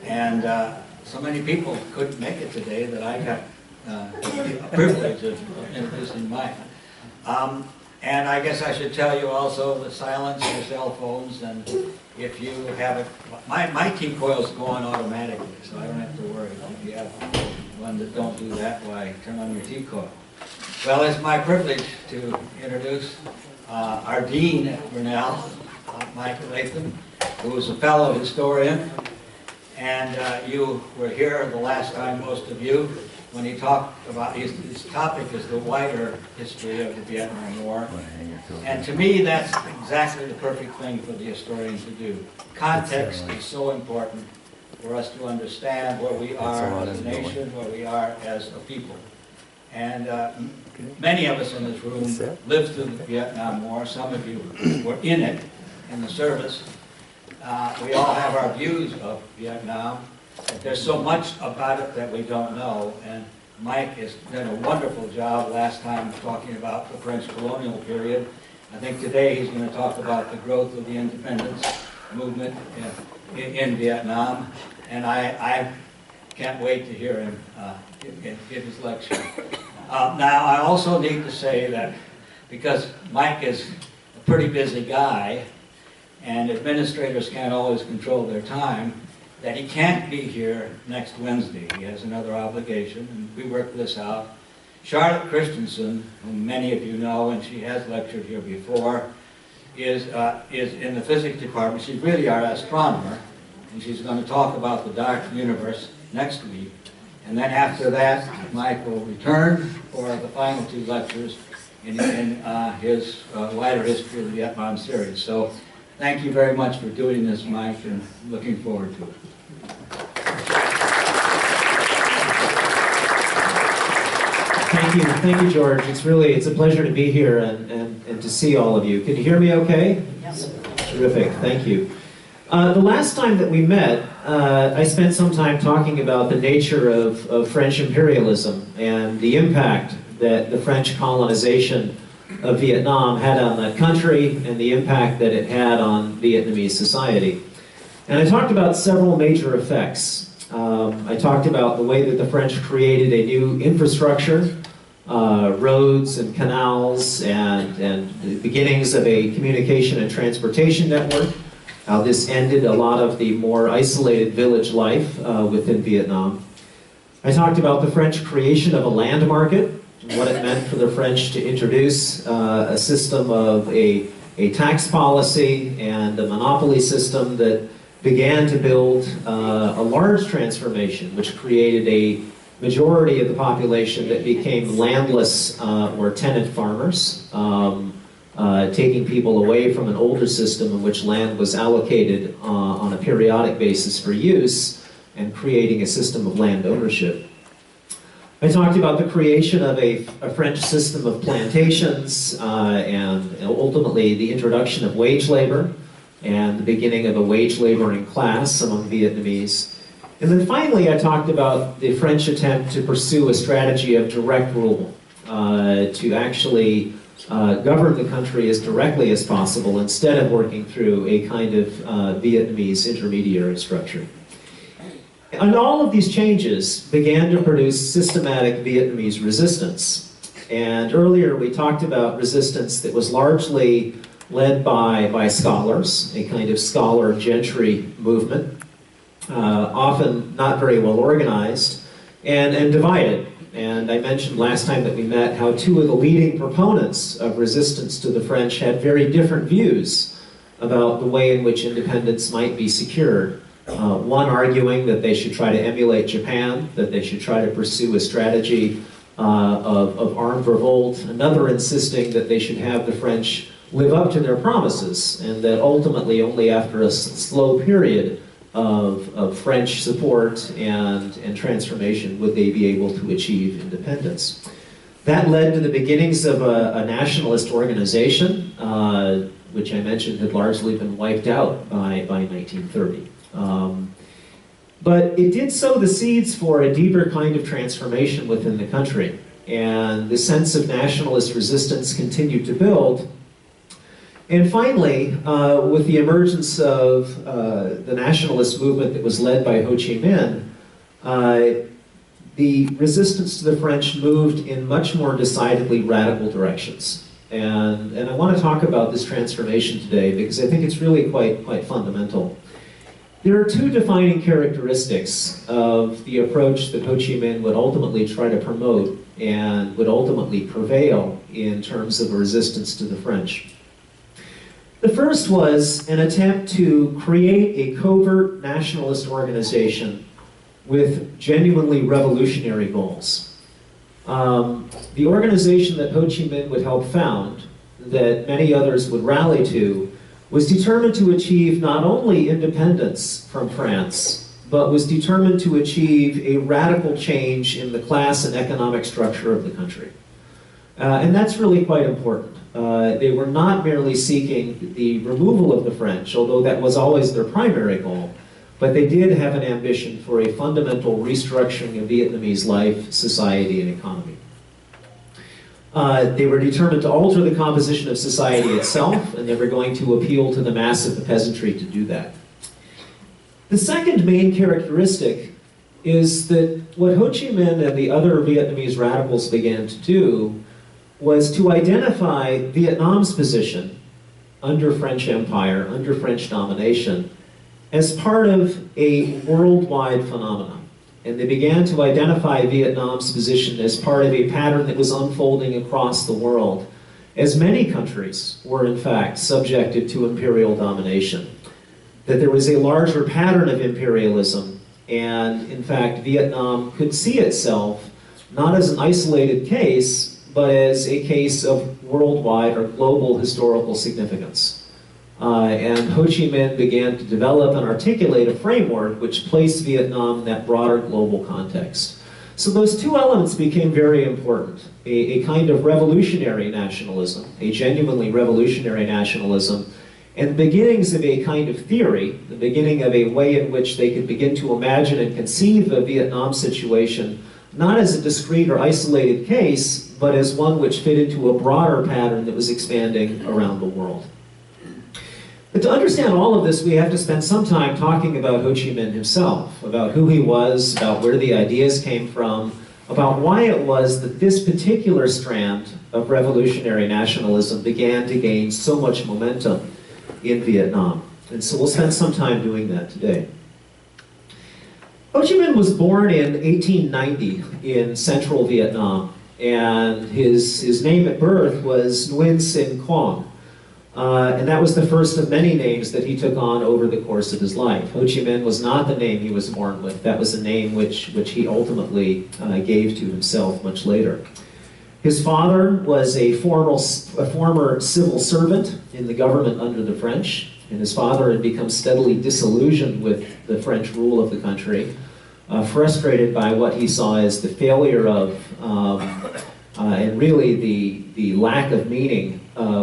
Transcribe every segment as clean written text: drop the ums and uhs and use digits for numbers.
And so many people couldn't make it today that I got a privilege of introducing Mike. And I guess I should tell you also to silence your cell phones, and if you have it, my T-coils go on automatically, so I don't have to worry. If you have one that don't do that, why turn on your T-coil. Well, it's my privilege to introduce our dean at Grinnell, Mike Latham, who is a fellow historian. And you were here the last time, most of you, when he talked about, his topic is the wider history of the Vietnam War. And to me, that's exactly the perfect thing for the historian to do. Context is so important for us to understand where we are as a nation, where we are as a people. And many of us in this room lived through the Vietnam War. Some of you were in it, in the service. We all have our views of Vietnam. But there's so much about it that we don't know, and Mike has done a wonderful job last time talking about the French colonial period. I think today he's going to talk about the growth of the independence movement in Vietnam, and I can't wait to hear him give his lecture. Now, I also need to say that because Mike is a pretty busy guy, and administrators can't always control their time, that he can't be here next Wednesday. He has another obligation, and we worked this out. Charlotte Christensen, whom many of you know, and she has lectured here before, is in the physics department. She's really our astronomer, and she's going to talk about the dark universe next week. And then after that, Mike will return for the final two lectures in his wider history of the Vietnam series. So thank you very much for doing this, Mike, and looking forward to it. Thank you, George. It's a pleasure to be here and to see all of you. Can you hear me okay? Yes. Terrific, thank you. The last time that we met, I spent some time talking about the nature of French imperialism and the impact that the French colonization of Vietnam had on that country and the impact that it had on Vietnamese society. And I talked about several major effects. I talked about the way that the French created a new infrastructure, roads and canals, and the beginnings of a communication and transportation network, how this ended a lot of the more isolated village life within Vietnam. I talked about the French creation of a land market, what it meant for the French to introduce a system of a tax policy and a monopoly system that began to build a large transformation, which created a majority of the population that became landless or tenant farmers, taking people away from an older system in which land was allocated on a periodic basis for use and creating a system of land ownership. I talked about the creation of a French system of plantations and ultimately the introduction of wage labor and the beginning of a wage laboring class among Vietnamese. And then finally I talked about the French attempt to pursue a strategy of direct rule, to actually govern the country as directly as possible instead of working through a kind of Vietnamese intermediary structure. And all of these changes began to produce systematic Vietnamese resistance. And earlier we talked about resistance that was largely led by scholars, a kind of scholar gentry movement, often not very well organized, and divided. And I mentioned last time that we met how two of the leading proponents of resistance to the French had very different views about the way in which independence might be secured. One arguing that they should try to emulate Japan, that they should try to pursue a strategy of armed revolt, another insisting that they should have the French live up to their promises, and that ultimately only after a slow period of French support and transformation would they be able to achieve independence. That led to the beginnings of a nationalist organization, which I mentioned had largely been wiped out by 1930. But it did sow the seeds for a deeper kind of transformation within the country, and the sense of nationalist resistance continued to build. And finally, with the emergence of the nationalist movement that was led by Ho Chi Minh, the resistance to the French moved in much more decidedly radical directions. And I want to talk about this transformation today because I think it's really quite fundamental. There are two defining characteristics of the approach that Ho Chi Minh would ultimately try to promote and would ultimately prevail in terms of a resistance to the French. The first was an attempt to create a covert nationalist organization with genuinely revolutionary goals. The organization that Ho Chi Minh would help found, that many others would rally to, was determined to achieve not only independence from France, but was determined to achieve a radical change in the class and economic structure of the country. And that's really quite important. They were not merely seeking the removal of the French, although that was always their primary goal, but they did have an ambition for a fundamental restructuring of Vietnamese life, society, and economy. They were determined to alter the composition of society itself, and they were going to appeal to the mass of the peasantry to do that. The second main characteristic is that what Ho Chi Minh and the other Vietnamese radicals began to do was to identify Vietnam's position under French Empire, under French domination, as part of a worldwide phenomenon. And they began to identify Vietnam's position as part of a pattern that was unfolding across the world, as many countries were in fact subjected to imperial domination. That there was a larger pattern of imperialism, and in fact Vietnam could see itself not as an isolated case, but as a case of worldwide or global historical significance. And Ho Chi Minh began to develop and articulate a framework which placed Vietnam in that broader global context. So those two elements became very important. A kind of revolutionary nationalism, a genuinely revolutionary nationalism, and the beginnings of a kind of theory, the beginning of a way in which they could begin to imagine and conceive the Vietnam situation not as a discrete or isolated case, but as one which fit into a broader pattern that was expanding around the world. But to understand all of this, we have to spend some time talking about Ho Chi Minh himself, about who he was, about where the ideas came from, about why it was that this particular strand of revolutionary nationalism began to gain so much momentum in Vietnam. And so we'll spend some time doing that today. Ho Chi Minh was born in 1890 in central Vietnam, and his name at birth was Nguyen Sinh Quang. And that was the first of many names that he took on over the course of his life. Ho Chi Minh was not the name he was born with. That was a name which he ultimately gave to himself much later. His father was a former civil servant in the government under the French, and his father had become steadily disillusioned with the French rule of the country, frustrated by what he saw as the failure of, and really the lack of meaning,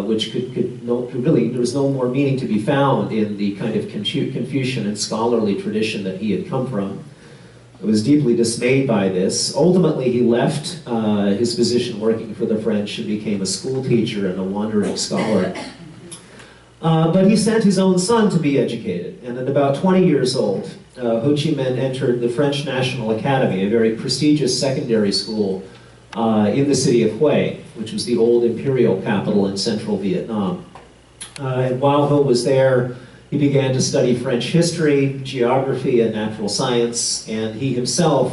which there was no more meaning to be found in the kind of Confucian and scholarly tradition that he had come from. He was deeply dismayed by this. Ultimately, he left his position working for the French and became a school teacher and a wandering scholar. But he sent his own son to be educated, and at about 20 years old, Ho Chi Minh entered the French National Academy, a very prestigious secondary school in the city of Hue, which was the old imperial capital in central Vietnam. And while Ho was there, he began to study French history, geography, and natural science, and he himself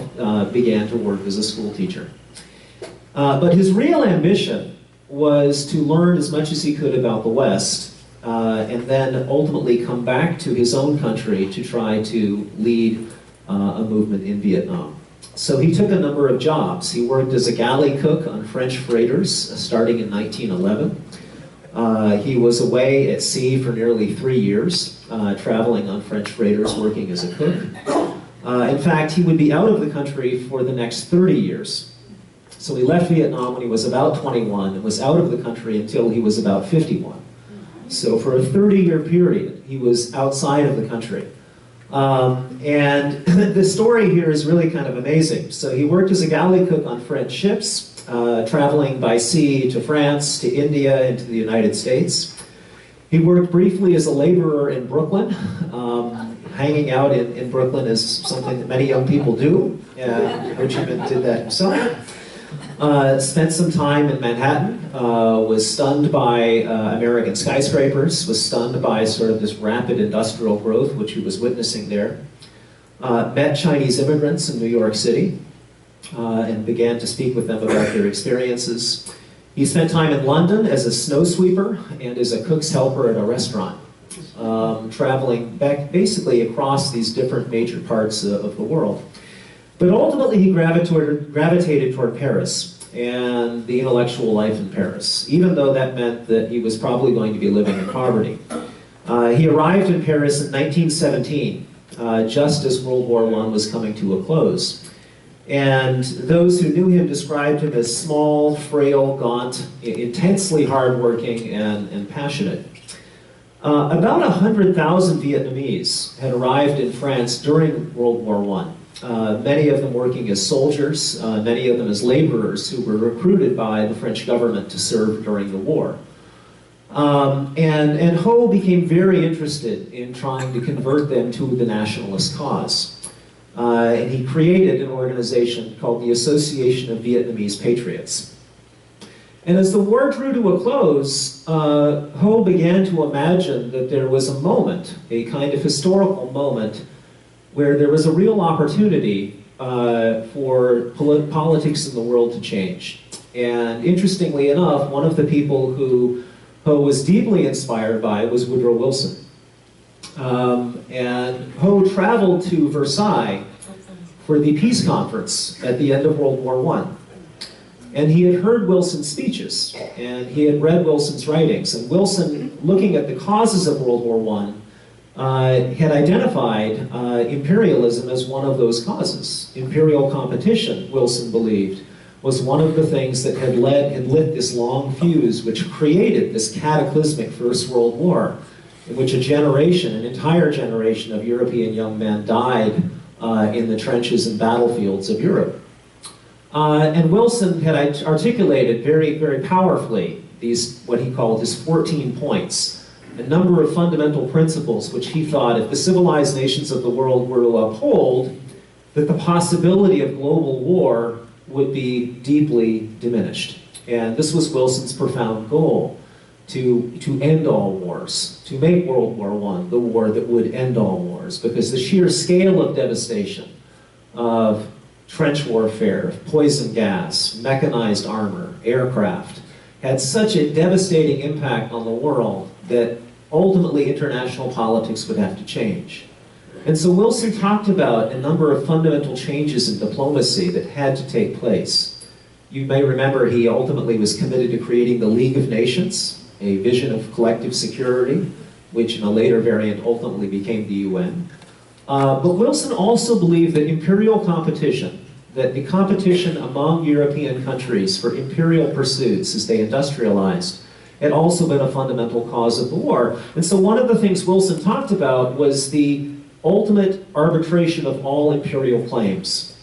began to work as a school teacher. But his real ambition was to learn as much as he could about the West, and then ultimately come back to his own country to try to lead a movement in Vietnam. So he took a number of jobs. He worked as a galley cook on French freighters starting in 1911. He was away at sea for nearly 3 years, traveling on French freighters, working as a cook. In fact, he would be out of the country for the next 30 years. So he left Vietnam when he was about 21 and was out of the country until he was about 51. So for a 30-year period, he was outside of the country. And the story here is really kind of amazing. So he worked as a galley cook on French ships, traveling by sea to France, to India, and to the United States. He worked briefly as a laborer in Brooklyn. Hanging out in Brooklyn is something that many young people do. Ho Chi Minh did that himself. Spent some time in Manhattan, was stunned by American skyscrapers, was stunned by sort of this rapid industrial growth which he was witnessing there. Met Chinese immigrants in New York City and began to speak with them about their experiences. He spent time in London as a snow sweeper and as a cook's helper at a restaurant, traveling back basically across these different major parts of the world. But ultimately he gravitated toward Paris and the intellectual life in Paris, even though that meant that he was probably going to be living in poverty. He arrived in Paris in 1917, just as World War I was coming to a close. And those who knew him described him as small, frail, gaunt, intensely hardworking, and passionate. About 100,000 Vietnamese had arrived in France during World War I. Many of them working as soldiers, many of them as laborers who were recruited by the French government to serve during the war. And Ho became very interested in trying to convert them to the nationalist cause. And he created an organization called the Association of Vietnamese Patriots. And as the war drew to a close, Ho began to imagine that there was a moment, a kind of historical moment, where there was a real opportunity for politics in the world to change. And interestingly enough, one of the people who Ho was deeply inspired by was Woodrow Wilson. And Ho traveled to Versailles for the peace conference at the end of World War I. And he had heard Wilson's speeches, and he had read Wilson's writings. And Wilson, looking at the causes of World War I, had identified imperialism as one of those causes. Imperial competition, Wilson believed, was one of the things that had lit this long fuse which created this cataclysmic First World War, in which a generation, an entire generation of European young men died in the trenches and battlefields of Europe. And Wilson had articulated very, very powerfully these, what he called his 14 points, a number of fundamental principles which he thought if the civilized nations of the world were to uphold, that the possibility of global war would be deeply diminished. And this was Wilson's profound goal, to end all wars, to make World War I the war that would end all wars, because the sheer scale of devastation, of trench warfare, of poison gas, mechanized armor, aircraft, had such a devastating impact on the world that ultimately international politics would have to change. And so Wilson talked about a number of fundamental changes in diplomacy that had to take place. You may remember he ultimately was committed to creating the League of Nations, a vision of collective security, which in a later variant ultimately became the UN. But Wilson also believed that imperial competition, that the competition among European countries for imperial pursuits as they industrialized, had also been a fundamental cause of the war. And so one of the things Wilson talked about was the ultimate arbitration of all imperial claims.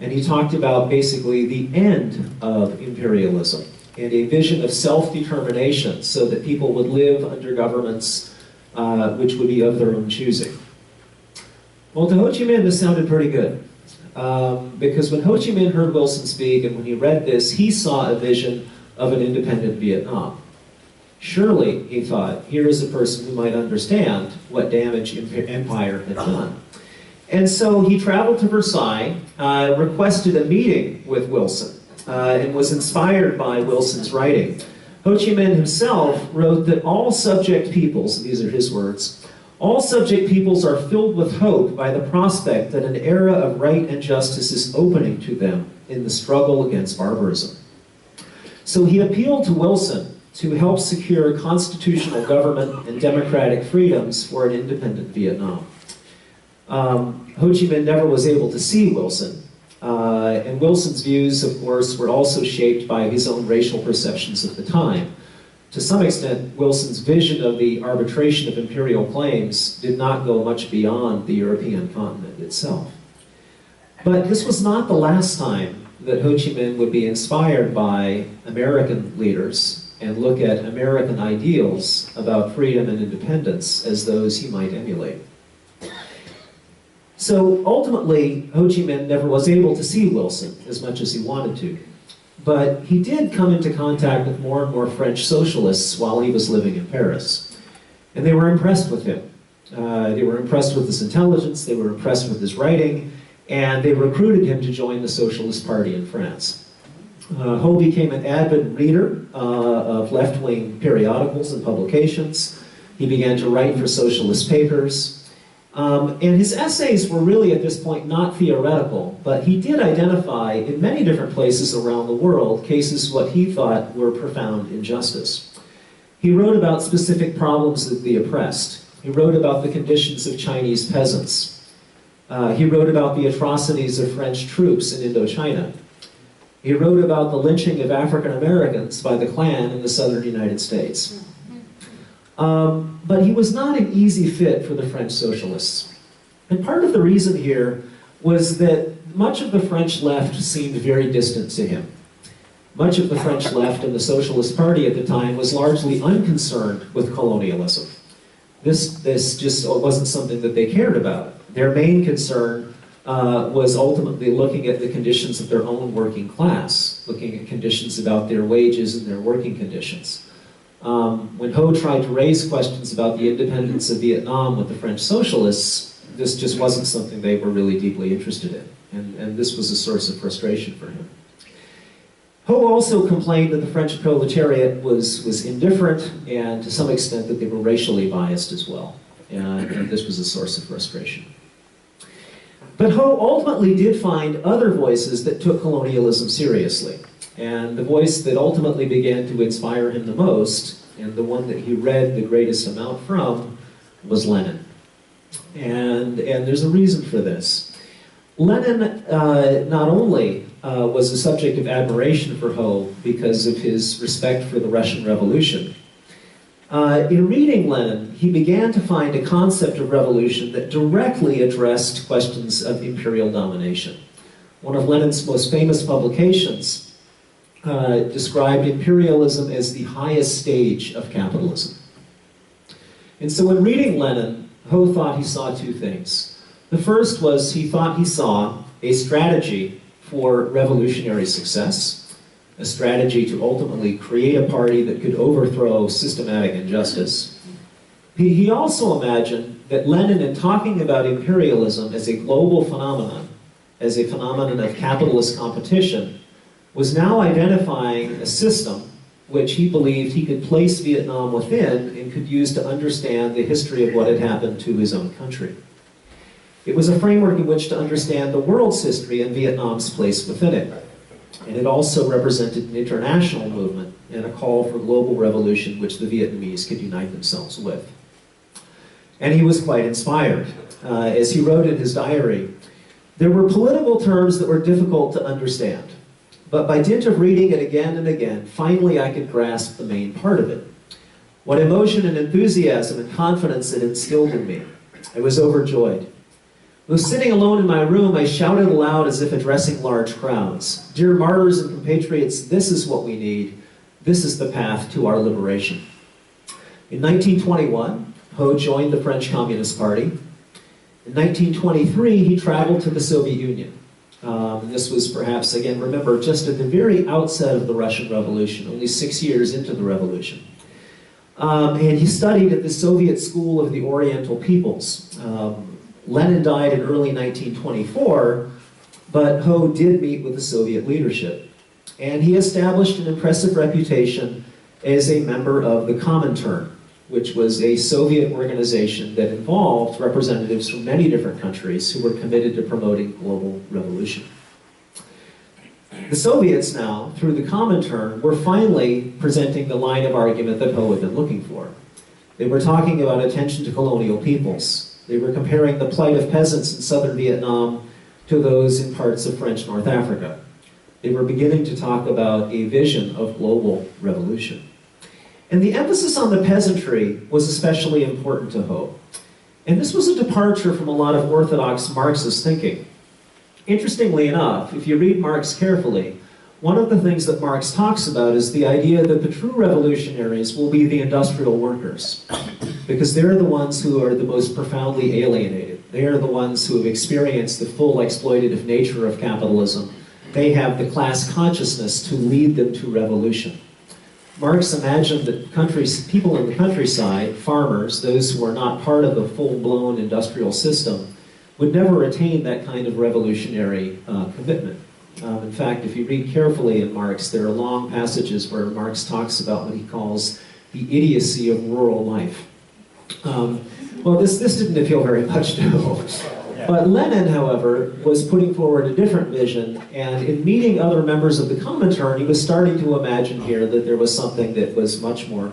And he talked about basically the end of imperialism and a vision of self-determination so that people would live under governments which would be of their own choosing. Well, to Ho Chi Minh, this sounded pretty good. Because when Ho Chi Minh heard Wilson speak and when he read this, he saw a vision of an independent Vietnam. Surely, he thought, here is a person who might understand what damage empire had done. And so he traveled to Versailles, requested a meeting with Wilson, and was inspired by Wilson's writing. Ho Chi Minh himself wrote that all subject peoples, these are his words, all subject peoples are filled with hope by the prospect that an era of right and justice is opening to them in the struggle against barbarism. So he appealed to Wilson to help secure constitutional government and democratic freedoms for an independent Vietnam. Ho Chi Minh never was able to see Wilson, and Wilson's views, of course, were also shaped by his own racial perceptions of the time. To some extent, Wilson's vision of the arbitration of imperial claims did not go much beyond the European continent itself. But this was not the last time that Ho Chi Minh would be inspired by American leaders and look at American ideals about freedom and independence as those he might emulate. So ultimately, Ho Chi Minh never was able to see Wilson as much as he wanted to. But he did come into contact with more and more French socialists while he was living in Paris. And they were impressed with him. They were impressed with his intelligence, they were impressed with his writing, and they recruited him to join the Socialist Party in France. Ho became an avid reader of left-wing periodicals and publications. He began to write for socialist papers. And his essays were really, at this point, not theoretical, but he did identify, in many different places around the world, cases what he thought were profound injustice. He wrote about specific problems of the oppressed. He wrote about the conditions of Chinese peasants. He wrote about the atrocities of French troops in Indochina. He wrote about the lynching of African Americans by the Klan in the southern United States. But he was not an easy fit for the French socialists. And part of the reason here was that much of the French left seemed very distant to him. Much of the French left and the Socialist Party at the time was largely unconcerned with colonialism. This just wasn't something that they cared about. Their main concern was ultimately looking at the conditions of their own working class, looking at conditions about their wages and their working conditions. When Ho tried to raise questions about the independence of Vietnam with the French socialists, this just wasn't something they were really deeply interested in, and this was a source of frustration for him. Ho also complained that the French proletariat was indifferent, and to some extent that they were racially biased as well, and this was a source of frustration. But Ho ultimately did find other voices that took colonialism seriously. And the voice that ultimately began to inspire him the most, and the one that he read the greatest amount from, was Lenin. And there's a reason for this. Lenin not only was a subject of admiration for Ho because of his respect for the Russian Revolution. In reading Lenin, he began to find a concept of revolution that directly addressed questions of imperial domination. One of Lenin's most famous publications described imperialism as the highest stage of capitalism. And so in reading Lenin, Ho thought he saw two things. The first was he thought he saw a strategy for revolutionary success, a strategy to ultimately create a party that could overthrow systematic injustice. He also imagined that Lenin, in talking about imperialism as a global phenomenon, as a phenomenon of capitalist competition, was now identifying a system which he believed he could place Vietnam within and could use to understand the history of what had happened to his own country. It was a framework in which to understand the world's history and Vietnam's place within it. And it also represented an international movement and a call for global revolution which the Vietnamese could unite themselves with. And he was quite inspired. As he wrote in his diary, there were political terms that were difficult to understand. But by dint of reading it again and again, finally I could grasp the main part of it. What emotion and enthusiasm and confidence it instilled in me. I was overjoyed. Though sitting alone in my room, I shouted aloud as if addressing large crowds. Dear martyrs and compatriots, this is what we need. This is the path to our liberation. In 1921, Ho joined the French Communist Party. In 1923, he traveled to the Soviet Union. This was perhaps, again, remember, just at the very outset of the Russian Revolution, only 6 years into the revolution. And he studied at the Soviet School of the Oriental Peoples. Lenin died in early 1924, but Ho did meet with the Soviet leadership. And he established an impressive reputation as a member of the Comintern, which was a Soviet organization that involved representatives from many different countries who were committed to promoting global revolution. The Soviets now, through the Comintern, were finally presenting the line of argument that Ho had been looking for. They were talking about attention to colonial peoples. They were comparing the plight of peasants in southern Vietnam to those in parts of French North Africa. They were beginning to talk about a vision of global revolution. And the emphasis on the peasantry was especially important to Ho. And this was a departure from a lot of orthodox Marxist thinking. Interestingly enough, if you read Marx carefully, one of the things that Marx talks about is the idea that the true revolutionaries will be the industrial workers, because they're the ones who are the most profoundly alienated. They are the ones who have experienced the full exploitative nature of capitalism. They have the class consciousness to lead them to revolution. Marx imagined that people in the countryside, farmers, those who are not part of a full-blown industrial system, would never attain that kind of revolutionary commitment. In fact, if you read carefully in Marx, there are long passages where Marx talks about what he calls the idiocy of rural life. Well, this didn't appeal very much to him. But Lenin, however, was putting forward a different vision, and in meeting other members of the Comintern, he was starting to imagine here that there was something that was much more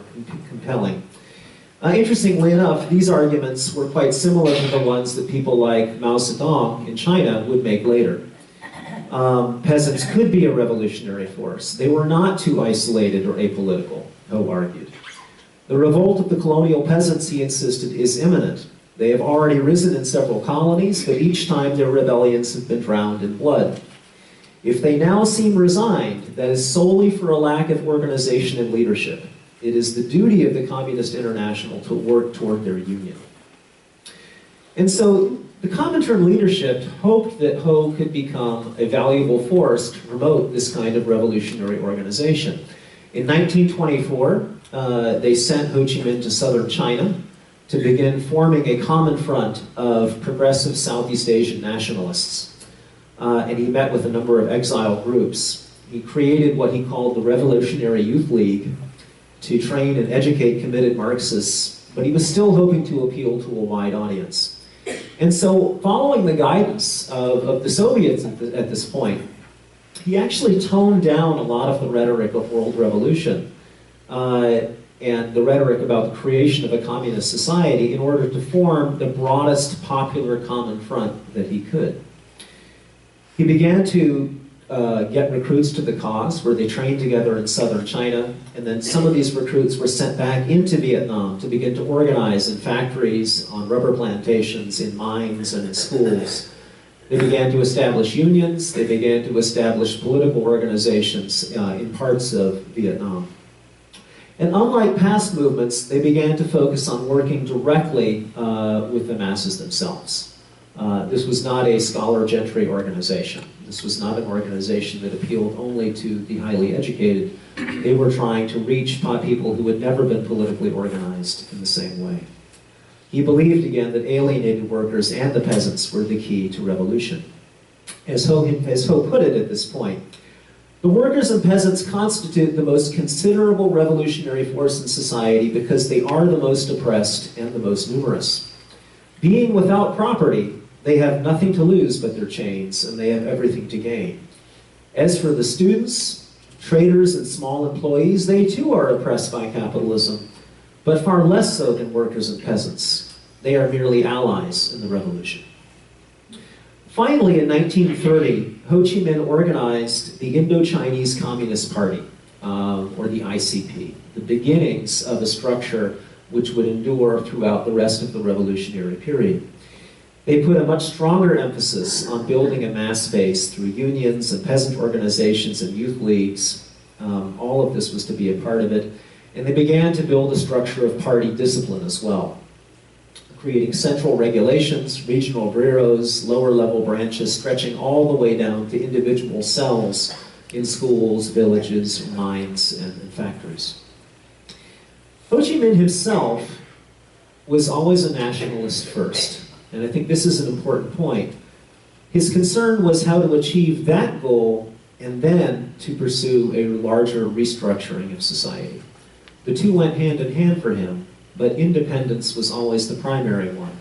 compelling. Interestingly enough, these arguments were quite similar to the ones that people like Mao Zedong in China would make later. Peasants could be a revolutionary force. They were not too isolated or apolitical, Ho argued. The revolt of the colonial peasants, he insisted, is imminent. They have already risen in several colonies, but each time their rebellions have been drowned in blood. If they now seem resigned, that is solely for a lack of organization and leadership. It is the duty of the Communist International to work toward their union. And so the Comintern leadership hoped that Ho could become a valuable force to promote this kind of revolutionary organization. In 1924, they sent Ho Chi Minh to southern China to begin forming a common front of progressive Southeast Asian nationalists. And he met with a number of exile groups. He created what he called the Revolutionary Youth League to train and educate committed Marxists, but he was still hoping to appeal to a wide audience. And so, following the guidance of the Soviets at this point, he actually toned down a lot of the rhetoric of world revolution and the rhetoric about the creation of a communist society in order to form the broadest popular common front that he could. He began to get recruits to the cause, where they trained together in southern China, and then some of these recruits were sent back into Vietnam to begin to organize in factories, on rubber plantations, in mines, and in schools. They began to establish unions, they began to establish political organizations in parts of Vietnam. And unlike past movements, they began to focus on working directly with the masses themselves. This was not a scholar gentry organization. This was not an organization that appealed only to the highly educated. They were trying to reach people who had never been politically organized in the same way. He believed, again, that alienated workers and the peasants were the key to revolution. As Ho put it at this point, the workers and peasants constitute the most considerable revolutionary force in society because they are the most oppressed and the most numerous. Being without property, they have nothing to lose but their chains, and they have everything to gain. As for the students, traders, and small employees, they too are oppressed by capitalism, but far less so than workers and peasants. They are merely allies in the revolution. Finally, in 1930, Ho Chi Minh organized the Indo-Chinese Communist Party, or the ICP, the beginnings of a structure which would endure throughout the rest of the revolutionary period. They put a much stronger emphasis on building a mass base through unions and peasant organizations and youth leagues. All of this was to be a part of it. And they began to build a structure of party discipline as well, creating central regulations, regional bureaus, lower-level branches, stretching all the way down to individual cells in schools, villages, mines, and factories. Ho Chi Minh himself was always a nationalist first. And I think this is an important point. His concern was how to achieve that goal and then to pursue a larger restructuring of society. The two went hand in hand for him, but independence was always the primary one.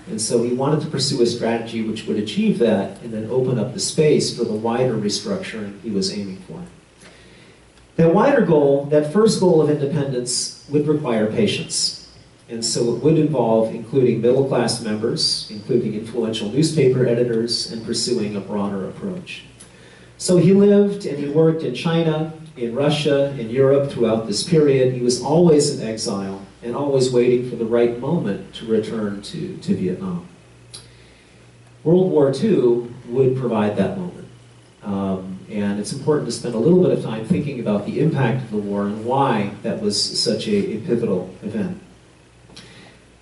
And so he wanted to pursue a strategy which would achieve that and then open up the space for the wider restructuring he was aiming for. That wider goal, that first goal of independence, would require patience. And so it would involve including middle-class members, including influential newspaper editors, and pursuing a broader approach. So he lived and he worked in China, in Russia, in Europe throughout this period. He was always in exile and always waiting for the right moment to return to Vietnam. World War II would provide that moment. And it's important to spend a little bit of time thinking about the impact of the war and why that was such a pivotal event.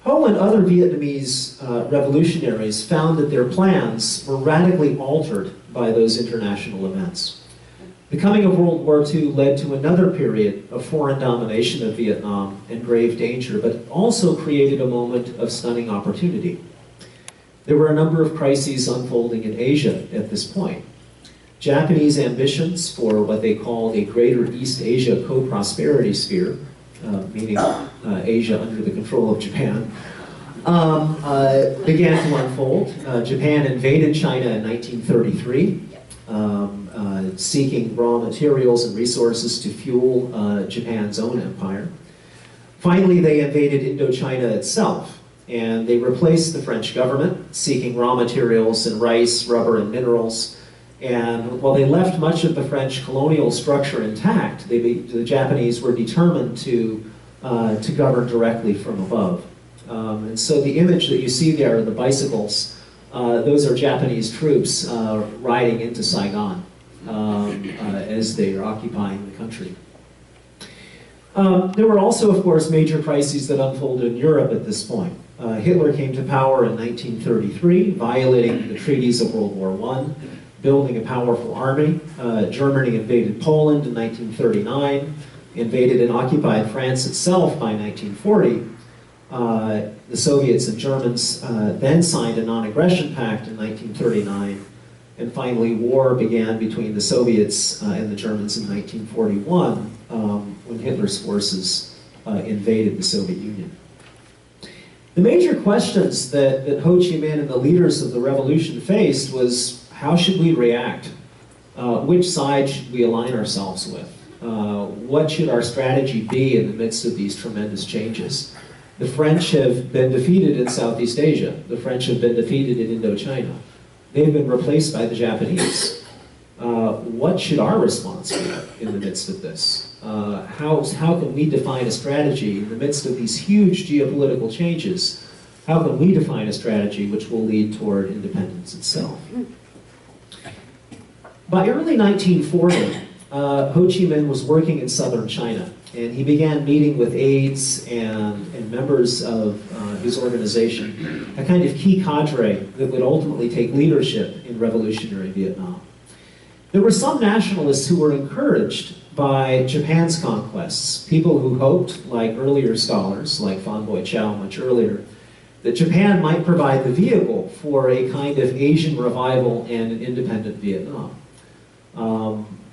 Ho and other Vietnamese revolutionaries found that their plans were radically altered by those international events. The coming of World War II led to another period of foreign domination of Vietnam and grave danger, but also created a moment of stunning opportunity. There were a number of crises unfolding in Asia at this point. Japanese ambitions for what they called a Greater East Asia co-prosperity sphere, meaning Asia under the control of Japan, began to unfold. Japan invaded China in 1933, seeking raw materials and resources to fuel Japan's own empire. Finally, they invaded Indochina itself, and they replaced the French government, seeking raw materials and rice, rubber, and minerals. And while they left much of the French colonial structure intact, the Japanese were determined to govern directly from above. And so the image that you see there of the bicycles, those are Japanese troops riding into Saigon as they are occupying the country. There were also, of course, major crises that unfolded in Europe at this point. Hitler came to power in 1933, violating the treaties of World War I, building a powerful army. Germany invaded Poland in 1939, invaded and occupied France itself by 1940. The Soviets and Germans then signed a non-aggression pact in 1939, and finally war began between the Soviets and the Germans in 1941 when Hitler's forces invaded the Soviet Union. The major questions that Ho Chi Minh and the leaders of the revolution faced was, how should we react? Which side should we align ourselves with? What should our strategy be in the midst of these tremendous changes? The French have been defeated in Southeast Asia. The French have been defeated in Indochina. They've been replaced by the Japanese. What should our response be in the midst of this? How can we define a strategy in the midst of these huge geopolitical changes? How can we define a strategy which will lead toward independence itself? By early 1940, Ho Chi Minh was working in southern China, and he began meeting with aides and members of his organization, a kind of key cadre that would ultimately take leadership in revolutionary Vietnam. There were some nationalists who were encouraged by Japan's conquests, people who hoped, like earlier scholars, like Fan Boi Chao much earlier, that Japan might provide the vehicle for a kind of Asian revival and an independent Vietnam.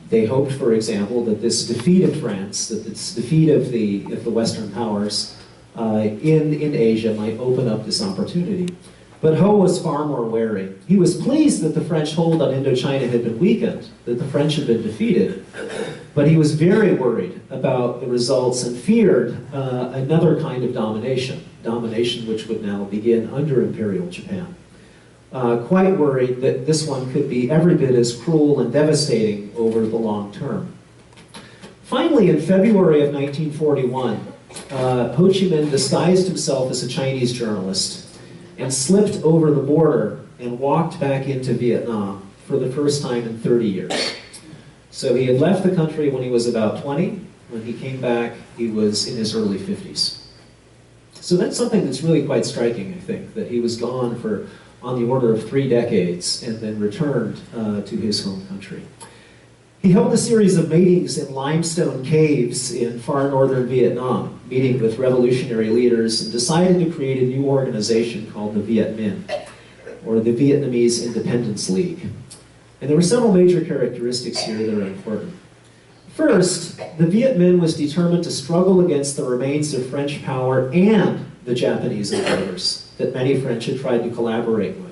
They hoped, for example, that this defeat of France, that this defeat of the Western powers in Asia might open up this opportunity. But Ho was far more wary. He was pleased that the French hold on Indochina had been weakened, that the French had been defeated, but he was very worried about the results and feared another kind of domination which would now begin under Imperial Japan. Quite worried that this one could be every bit as cruel and devastating over the long term. Finally, in February of 1941, Ho Chi Minh disguised himself as a Chinese journalist and slipped over the border and walked back into Vietnam for the first time in 30 years. So he had left the country when he was about 20. When he came back, he was in his early 50s. So that's something that's really quite striking, I think, that he was gone for on the order of 3 decades and then returned to his home country. He held a series of meetings in limestone caves in far northern Vietnam, meeting with revolutionary leaders, and decided to create a new organization called the Viet Minh, or the Vietnamese Independence League. And there were several major characteristics here that are important. First, the Viet Minh was determined to struggle against the remains of French power and the Japanese invaders that many French had tried to collaborate with.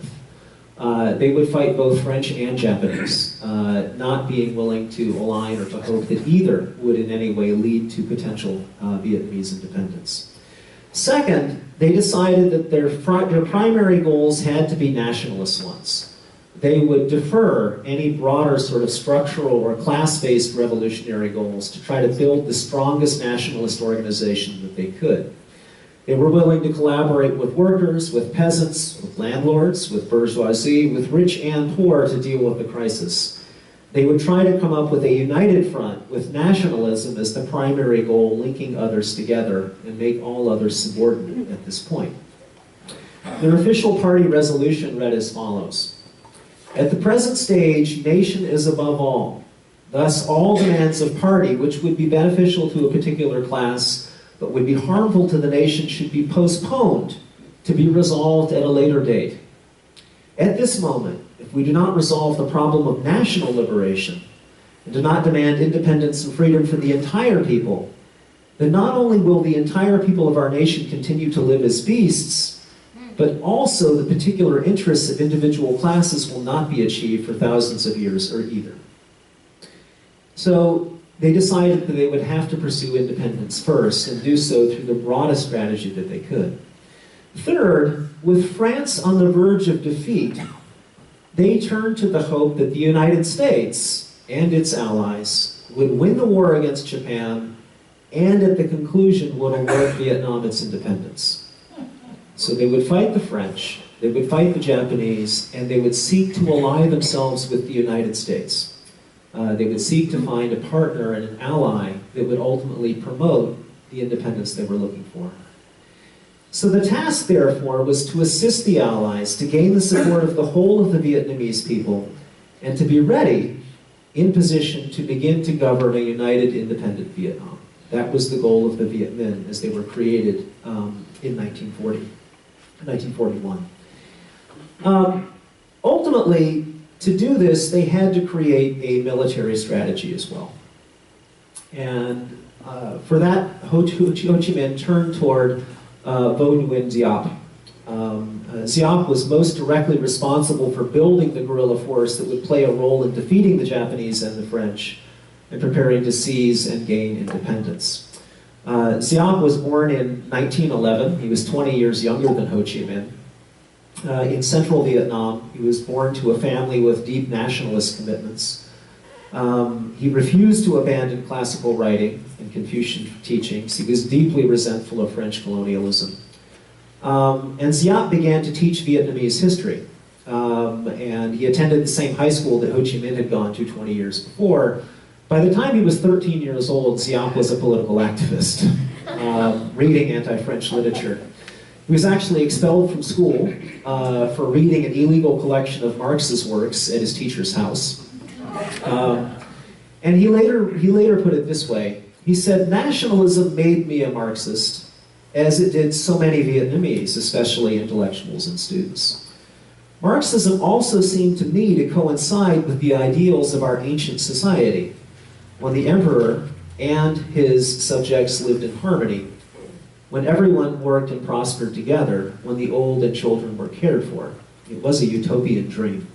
They would fight both French and Japanese, not being willing to align or to hope that either would in any way lead to potential Vietnamese independence. Second, they decided that their primary goals had to be nationalist ones. They would defer any broader sort of structural or class-based revolutionary goals to try to build the strongest nationalist organization that they could. They were willing to collaborate with workers, with peasants, with landlords, with bourgeoisie, with rich and poor to deal with the crisis. They would try to come up with a united front with nationalism as the primary goal, linking others together and make all others subordinate at this point. Their official party resolution read as follows: "At the present stage, nation is above all. Thus, all demands of party, which would be beneficial to a particular class, but would be harmful to the nation, should be postponed to be resolved at a later date. At this moment, if we do not resolve the problem of national liberation, and do not demand independence and freedom for the entire people, then not only will the entire people of our nation continue to live as beasts, but also the particular interests of individual classes will not be achieved for thousands of years or either." So they decided that they would have to pursue independence first and do so through the broadest strategy that they could. Third, with France on the verge of defeat, they turned to the hope that the United States and its allies would win the war against Japan and at the conclusion would award Vietnam its independence. So they would fight the French, they would fight the Japanese, and they would seek to ally themselves with the United States. They would seek to find a partner and an ally that would ultimately promote the independence they were looking for. So the task, therefore, was to assist the Allies to gain the support of the whole of the Vietnamese people and to be ready, in position to begin to govern a united, independent Vietnam. That was the goal of the Viet Minh as they were created in 1941. Ultimately, to do this, they had to create a military strategy as well. And for that, Ho Chi Minh turned toward Vo Nguyen Diap. Diap was most directly responsible for building the guerrilla force that would play a role in defeating the Japanese and the French and preparing to seize and gain independence. Diap was born in 1911. He was 20 years younger than Ho Chi Minh. In central Vietnam, he was born to a family with deep nationalist commitments. He refused to abandon classical writing and Confucian teachings. He was deeply resentful of French colonialism. And Diap began to teach Vietnamese history. And he attended the same high school that Ho Chi Minh had gone to 20 years before. By the time he was 13 years old, Diap was a political activist, reading anti-French literature. He was actually expelled from school for reading an illegal collection of Marx's works at his teacher's house. And he later put it this way. He said, "Nationalism made me a Marxist, as it did so many Vietnamese, especially intellectuals and students. Marxism also seemed to me to coincide with the ideals of our ancient society, when the emperor and his subjects lived in harmony, when everyone worked and prospered together, when the old and children were cared for. It was a utopian dream."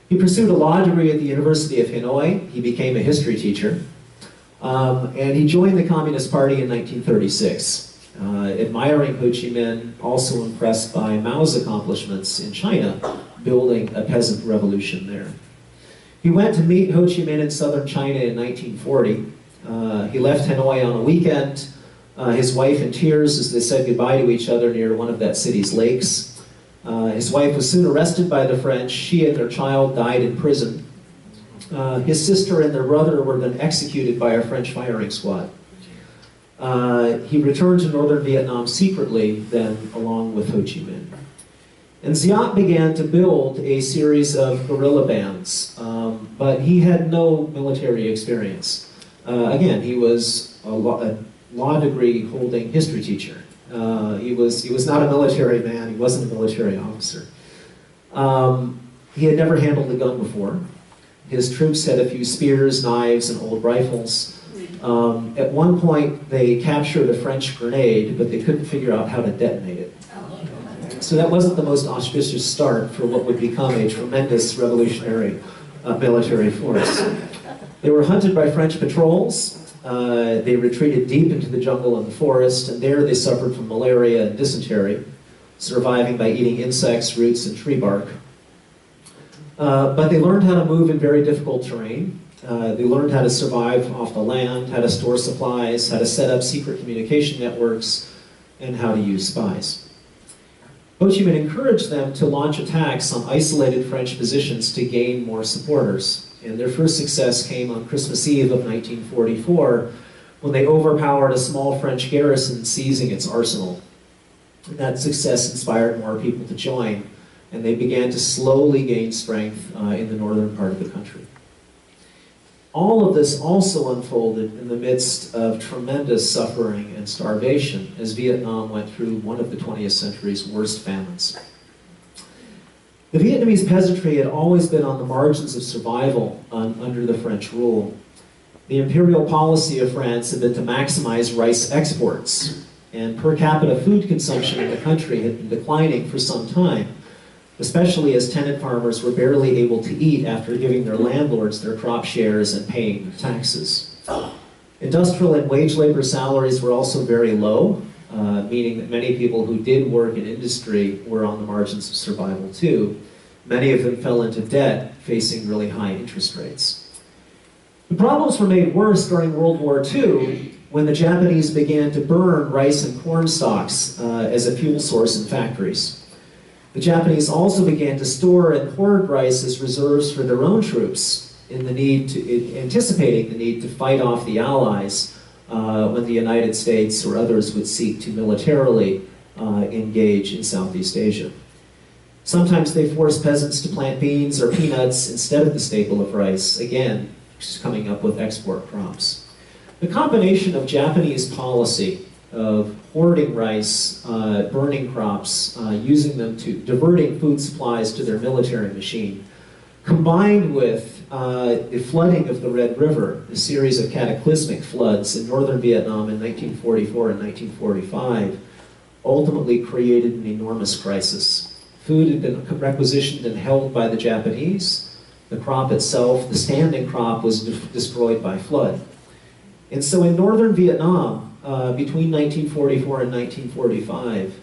He pursued a law degree at the University of Hanoi. He became a history teacher. And he joined the Communist Party in 1936. Admiring Ho Chi Minh, also impressed by Mao's accomplishments in China, building a peasant revolution there. He went to meet Ho Chi Minh in southern China in 1940. He left Hanoi on a weekend, his wife in tears as they said goodbye to each other near one of that city's lakes. His wife was soon arrested by the French. She and their child died in prison. His sister and their brother were then executed by a French firing squad. He returned to northern Vietnam secretly, then along with Ho Chi Minh. And Diap began to build a series of guerrilla bands, but he had no military experience. Again, he was a law degree holding history teacher. He was not a military man, he wasn't a military officer. He had never handled a gun before. His troops had a few spears, knives, and old rifles. At one point, they captured a French grenade, but they couldn't figure out how to detonate it. So that wasn't the most auspicious start for what would become a tremendous revolutionary military force. They were hunted by French patrols. They retreated deep into the jungle and the forest, and there they suffered from malaria and dysentery, surviving by eating insects, roots, and tree bark. But they learned how to move in very difficult terrain. They learned how to survive off the land, how to store supplies, how to set up secret communication networks, and how to use spies. Ho Chi Minh encouraged them to launch attacks on isolated French positions to gain more supporters. And their first success came on Christmas Eve of 1944, when they overpowered a small French garrison, seizing its arsenal. And that success inspired more people to join, and they began to slowly gain strength in the northern part of the country. All of this also unfolded in the midst of tremendous suffering and starvation as Vietnam went through one of the 20th century's worst famines. The Vietnamese peasantry had always been on the margins of survival under the French rule. The imperial policy of France had been to maximize rice exports, and per capita food consumption in the country had been declining for some time, especially as tenant farmers were barely able to eat after giving their landlords their crop shares and paying taxes. Industrial and wage labor salaries were also very low, meaning that many people who did work in industry were on the margins of survival too. Many of them fell into debt, facing really high interest rates. The problems were made worse during World War II, when the Japanese began to burn rice and corn stalks as a fuel source in factories. The Japanese also began to store and hoard rice as reserves for their own troops, anticipating the need to fight off the Allies when the United States or others would seek to militarily engage in Southeast Asia. Sometimes they forced peasants to plant beans or peanuts instead of the staple of rice, again, just coming up with export crops. The combination of Japanese policy of hoarding rice, burning crops, using them to diverting food supplies to their military machine, combined with the flooding of the Red River, a series of cataclysmic floods in northern Vietnam in 1944 and 1945, ultimately created an enormous crisis. Food had been requisitioned and held by the Japanese. The crop itself, the standing crop, was destroyed by flood. And so in northern Vietnam, between 1944 and 1945,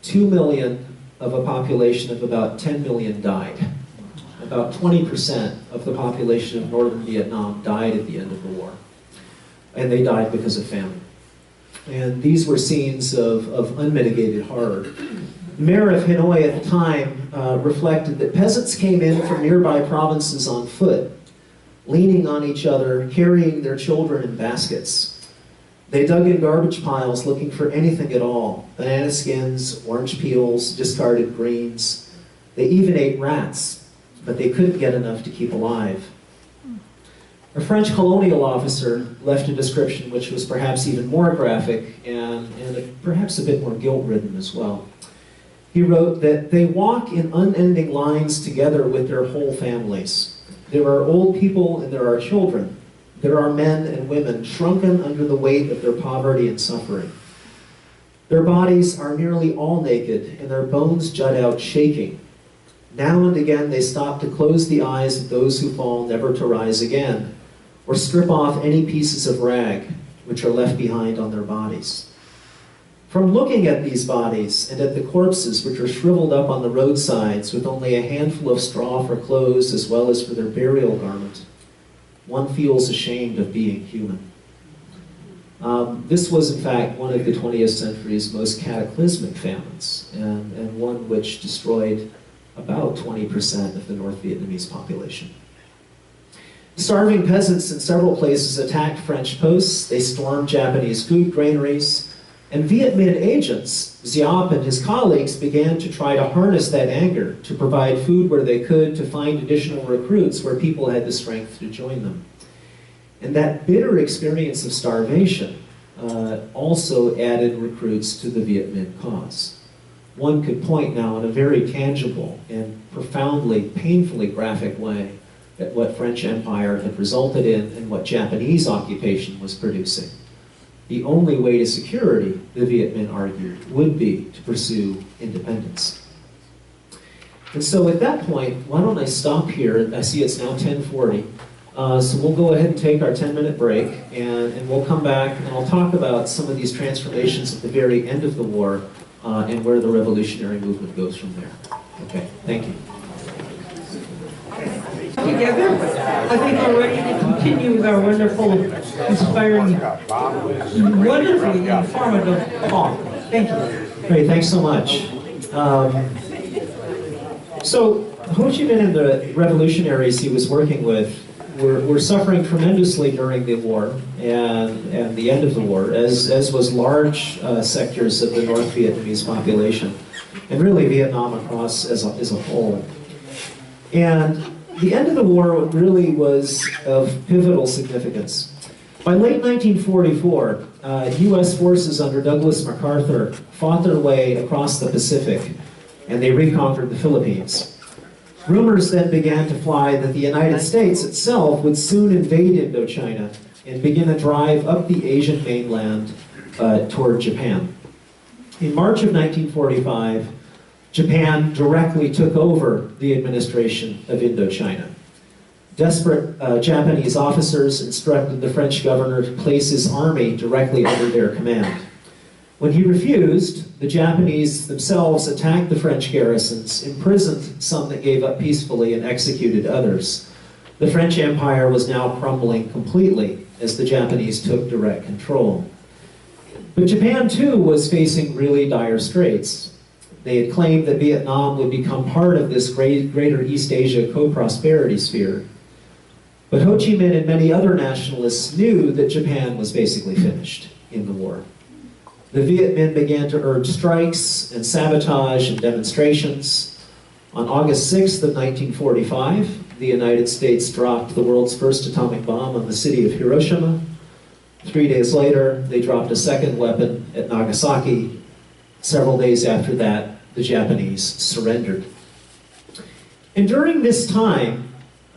2 million of a population of about 10 million died. About 20% of the population of northern Vietnam died at the end of the war. And they died because of famine. And these were scenes of unmitigated horror. The mayor of Hanoi at the time reflected that peasants came in from nearby provinces on foot, leaning on each other, carrying their children in baskets. They dug in garbage piles looking for anything at all: banana skins, orange peels, discarded greens. They even ate rats, but they couldn't get enough to keep alive. A French colonial officer left a description which was perhaps even more graphic and perhaps a bit more guilt-ridden as well. He wrote that they walk in unending lines together with their whole families. There are old people and there are children. There are men and women shrunken under the weight of their poverty and suffering. Their bodies are nearly all naked and their bones jut out shaking. Now and again they stop to close the eyes of those who fall never to rise again, or strip off any pieces of rag which are left behind on their bodies. From looking at these bodies and at the corpses which are shriveled up on the roadsides with only a handful of straw for clothes as well as for their burial garment, one feels ashamed of being human. This was in fact one of the 20th century's most cataclysmic famines, and one which destroyed about 20% of the North Vietnamese population. Starving peasants in several places attacked French posts, they stormed Japanese food granaries, and Viet Minh agents, Giap and his colleagues, began to try to harness that anger, to provide food where they could, to find additional recruits where people had the strength to join them. And that bitter experience of starvation also added recruits to the Viet Minh cause. One could point now in a very tangible and profoundly, painfully graphic way at what French Empire had resulted in and what Japanese occupation was producing. The only way to security, the Viet Minh argued, would be to pursue independence. And so at that point, why don't I stop here? I see it's now 10:40. So we'll go ahead and take our 10-minute break, and we'll come back and I'll talk about some of these transformations at the very end of the war and where the revolutionary movement goes from there. Okay, thank you. Together, I think we're ready to continue with our wonderful, inspiring, wonderfully informative talk. Thank you. Great, thanks so much. So Ho Chi Minh and the revolutionaries he was working with were suffering tremendously during the war and the end of the war, as was large sectors of the North Vietnamese population, and really Vietnam across as a whole. And the end of the war really was of pivotal significance. By late 1944, U.S. forces under Douglas MacArthur fought their way across the Pacific, and they reconquered the Philippines. Rumors then began to fly that the United States itself would soon invade Indochina and begin a drive up the Asian mainland toward Japan. In March of 1945, Japan directly took over the administration of Indochina. Desperate Japanese officers instructed the French governor to place his army directly under their command. When he refused, the Japanese themselves attacked the French garrisons, imprisoned some that gave up peacefully, and executed others. The French Empire was now crumbling completely as the Japanese took direct control. But Japan, too, was facing really dire straits. They had claimed that Vietnam would become part of this greater East Asia co-prosperity sphere. But Ho Chi Minh and many other nationalists knew that Japan was basically finished in the war. The Viet Minh began to urge strikes and sabotage and demonstrations. On August 6th of 1945, the United States dropped the world's first atomic bomb on the city of Hiroshima. 3 days later, they dropped a second weapon at Nagasaki. Several days after that, the Japanese surrendered. And during this time,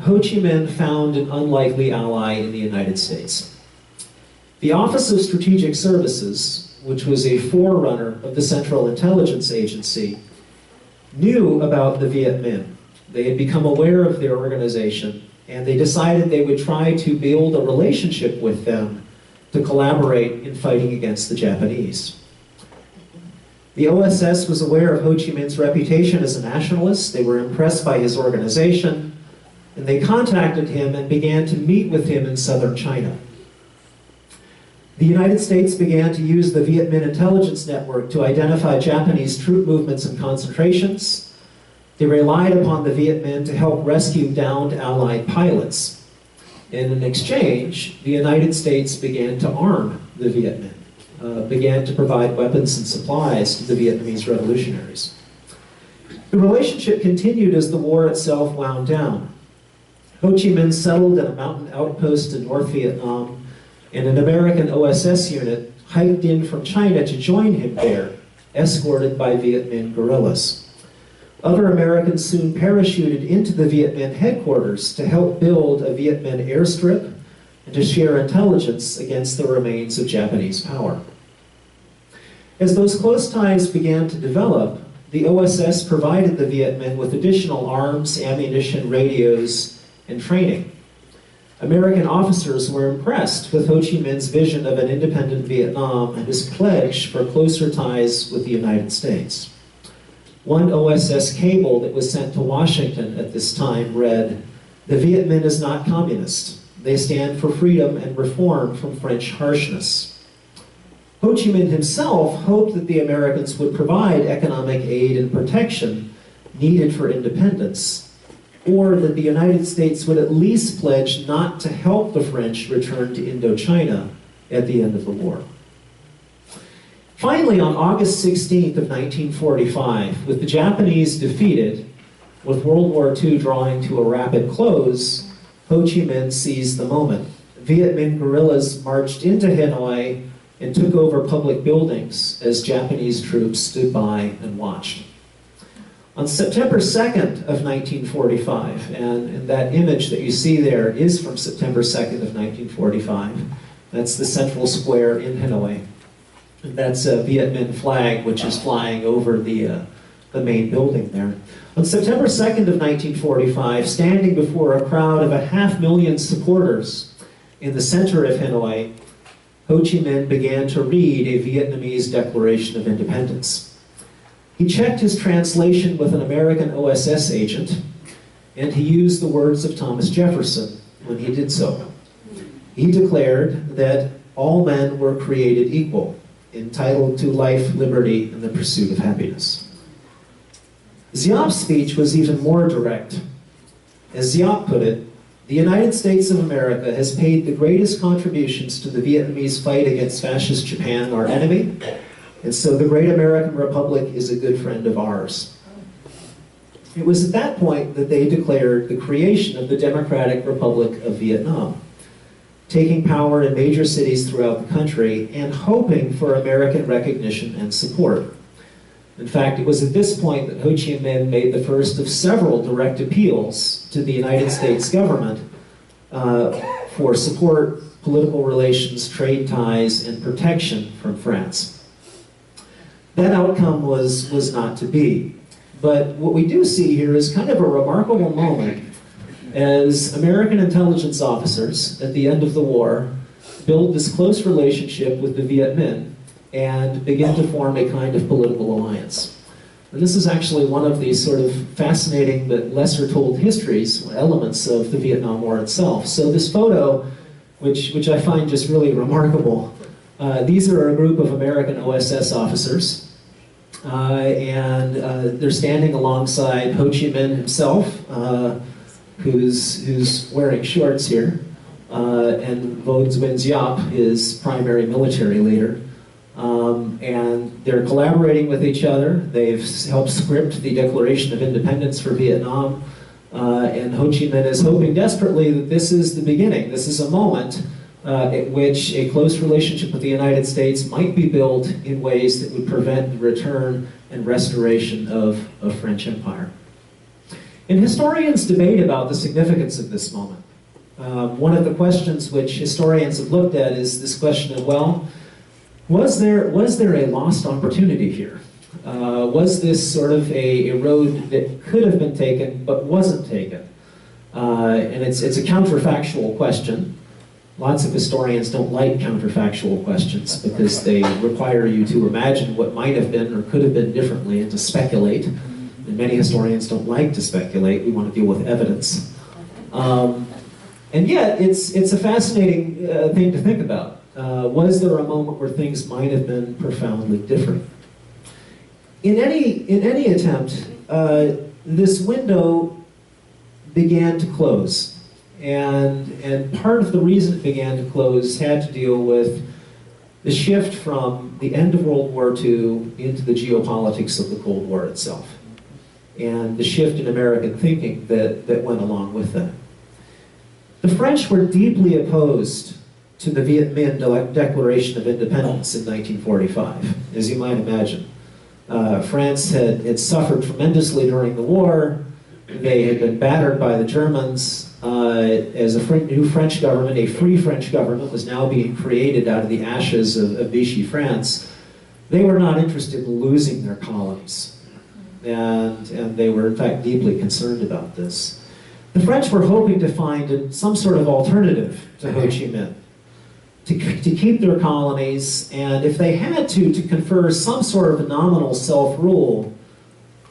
Ho Chi Minh found an unlikely ally in the United States. The Office of Strategic Services, which was a forerunner of the Central Intelligence Agency, knew about the Viet Minh. They had become aware of their organization, and they decided they would try to build a relationship with them to collaborate in fighting against the Japanese. The OSS was aware of Ho Chi Minh's reputation as a nationalist. They were impressed by his organization, and they contacted him and began to meet with him in southern China. The United States began to use the Viet Minh intelligence network to identify Japanese troop movements and concentrations. They relied upon the Viet Minh to help rescue downed Allied pilots. And in exchange, the United States began to arm the Viet Minh, began to provide weapons and supplies to the Vietnamese revolutionaries. The relationship continued as the war itself wound down. Ho Chi Minh settled at a mountain outpost in North Vietnam, and an American OSS unit hiked in from China to join him there, escorted by Viet Minh guerrillas. Other Americans soon parachuted into the Viet Minh headquarters to help build a Viet Minh airstrip and to share intelligence against the remains of Japanese power. As those close ties began to develop, the OSS provided the Viet Minh with additional arms, ammunition, radios, and training. American officers were impressed with Ho Chi Minh's vision of an independent Vietnam and his pledge for closer ties with the United States. One OSS cable that was sent to Washington at this time read, "The Viet Minh is not communist. They stand for freedom and reform from French harshness." Ho Chi Minh himself hoped that the Americans would provide economic aid and protection needed for independence, or that the United States would at least pledge not to help the French return to Indochina at the end of the war. Finally, on August 16th of 1945, with the Japanese defeated, with World War II drawing to a rapid close, Ho Chi Minh seized the moment. Viet Minh guerrillas marched into Hanoi and took over public buildings as Japanese troops stood by and watched. On September 2nd of 1945, and that image that you see there is from September 2nd of 1945. That's the central square in Hanoi. And that's a Viet Minh flag, which is flying over the main building there. On September 2nd of 1945, standing before a crowd of 500,000 supporters in the center of Hanoi, Ho Chi Minh began to read a Vietnamese Declaration of Independence. He checked his translation with an American OSS agent, and he used the words of Thomas Jefferson when he did so. He declared that all men were created equal, entitled to life, liberty, and the pursuit of happiness. Giap's speech was even more direct. As Giap put it, the United States of America has paid the greatest contributions to the Vietnamese fight against fascist Japan, our enemy, and so the great American Republic is a good friend of ours. It was at that point that they declared the creation of the Democratic Republic of Vietnam, taking power in major cities throughout the country and hoping for American recognition and support. In fact, it was at this point that Ho Chi Minh made the first of several direct appeals to the United States government for support, political relations, trade ties, and protection from France. That outcome was not to be. But what we do see here is kind of a remarkable moment as American intelligence officers at the end of the war build this close relationship with the Viet Minh and begin to form a kind of political alliance. And this is actually one of these sort of fascinating but lesser told histories, elements of the Vietnam War itself. So this photo, which I find just really remarkable, these are a group of American OSS officers, and they're standing alongside Ho Chi Minh himself, who's wearing shorts here, and Vo Nguyen Giap, his primary military leader. And they're collaborating with each other. They've helped script the Declaration of Independence for Vietnam. And Ho Chi Minh is hoping desperately that this is the beginning. This is a moment at which a close relationship with the United States might be built in ways that would prevent the return and restoration of French Empire. And historians debate about the significance of this moment. One of the questions which historians have looked at is this question of, well, was there a lost opportunity here? Was this sort of a road that could have been taken but wasn't taken? And it's a counterfactual question. Lots of historians don't like counterfactual questions because they require you to imagine what might have been or could have been differently and to speculate. And many historians don't like to speculate. We want to deal with evidence. And yet, it's a fascinating thing to think about. Was there a moment where things might have been profoundly different? In any attempt, this window began to close. And part of the reason it began to close had to deal with the shift from the end of World War II into the geopolitics of the Cold War itself, and the shift in American thinking that went along with that. The French were deeply opposed to the Viet Minh Declaration of Independence in 1945, as you might imagine. France had suffered tremendously during the war. They had been battered by the Germans. As a new French government, a free French government was now being created out of the ashes of Vichy France. They were not interested in losing their colonies. And they were, in fact, deeply concerned about this. The French were hoping to find some sort of alternative to Ho Chi Minh, to keep their colonies, and if they had to confer some sort of nominal self-rule,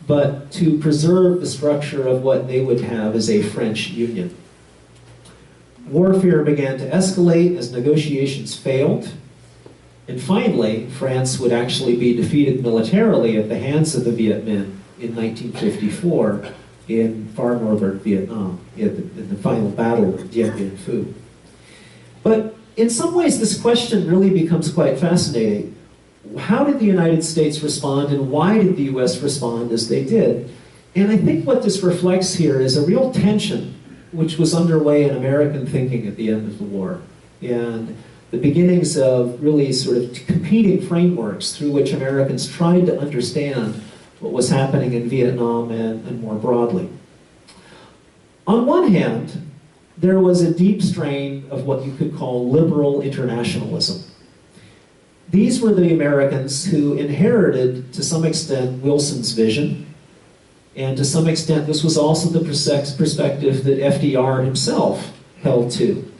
but to preserve the structure of what they would have as a French Union. Warfare began to escalate as negotiations failed, and finally, France would actually be defeated militarily at the hands of the Viet Minh in 1954 in far northern Vietnam, in the final battle of Dien Bien Phu. But in some ways, this question really becomes quite fascinating. How did the United States respond, and why did the US respond as they did? And I think what this reflects here is a real tension which was underway in American thinking at the end of the war, and the beginnings of really sort of competing frameworks through which Americans tried to understand what was happening in Vietnam and more broadly. On one hand, there was a deep strain of what you could call liberal internationalism. These were the Americans who inherited, to some extent, Wilson's vision, and to some extent this was also the perspective that FDR himself held to.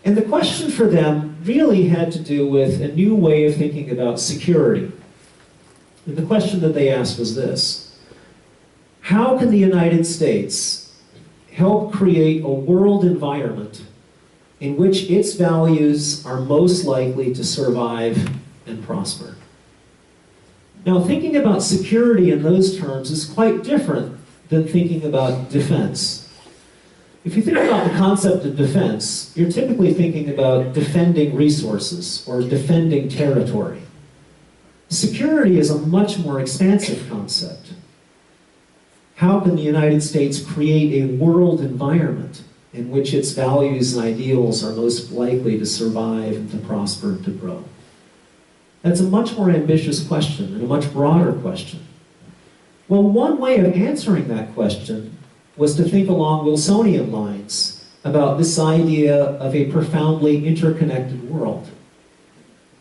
And the question for them really had to do with a new way of thinking about security. And the question that they asked was this: how can the United States help create a world environment in which its values are most likely to survive and prosper? Now, thinking about security in those terms is quite different than thinking about defense. If you think about the concept of defense, you're typically thinking about defending resources or defending territory. Security is a much more expansive concept. How can the United States create a world environment in which its values and ideals are most likely to survive and to prosper and to grow? That's a much more ambitious question and a much broader question. Well, one way of answering that question was to think along Wilsonian lines about this idea of a profoundly interconnected world.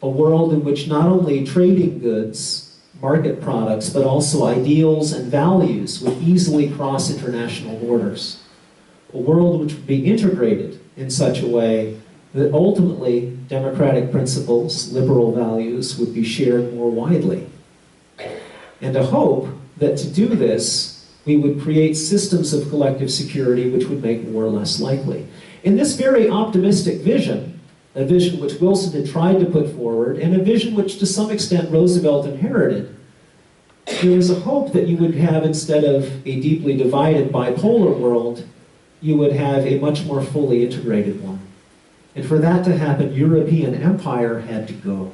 A world in which not only trading goods, market products, but also ideals and values would easily cross international borders. A world which would be integrated in such a way that ultimately democratic principles, liberal values would be shared more widely. And a hope that to do this, we would create systems of collective security which would make war less likely. In this very optimistic vision, a vision which Wilson had tried to put forward, and a vision which to some extent Roosevelt inherited, there was a hope that you would have, instead of a deeply divided bipolar world, you would have a much more fully integrated one. And for that to happen, European empire had to go.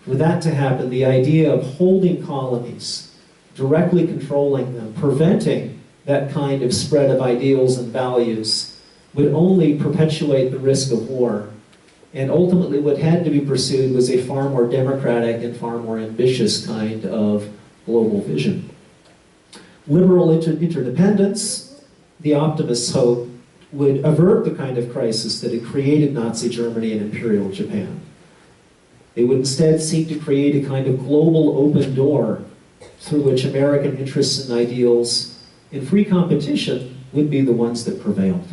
For that to happen, the idea of holding colonies, directly controlling them, preventing that kind of spread of ideals and values, would only perpetuate the risk of war. And ultimately what had to be pursued was a far more democratic and far more ambitious kind of global vision. Liberal interdependence, the optimists hope, would avert the kind of crisis that had created Nazi Germany and Imperial Japan. They would instead seek to create a kind of global open door through which American interests and ideals in free competition would be the ones that prevailed,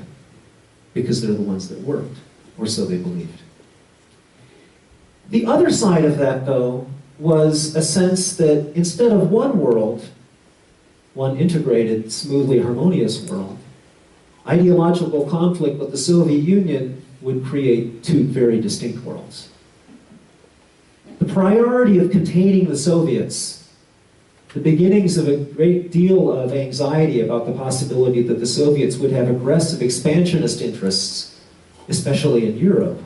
because they're the ones that worked, or so they believed. The other side of that, though, was a sense that instead of one world, one integrated, smoothly harmonious world, ideological conflict with the Soviet Union would create two very distinct worlds. The priority of containing the Soviets, the beginnings of a great deal of anxiety about the possibility that the Soviets would have aggressive expansionist interests, especially in Europe,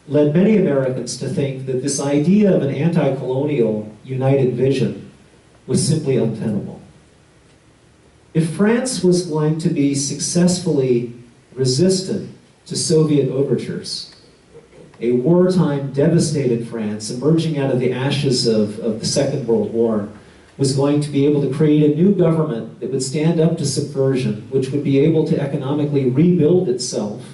led many Americans to think that this idea of an anti-colonial united vision was simply untenable. If France was going to be successfully resistant to Soviet overtures, a wartime devastated France emerging out of the ashes of the Second World War was going to be able to create a new government that would stand up to subversion, which would be able to economically rebuild itself.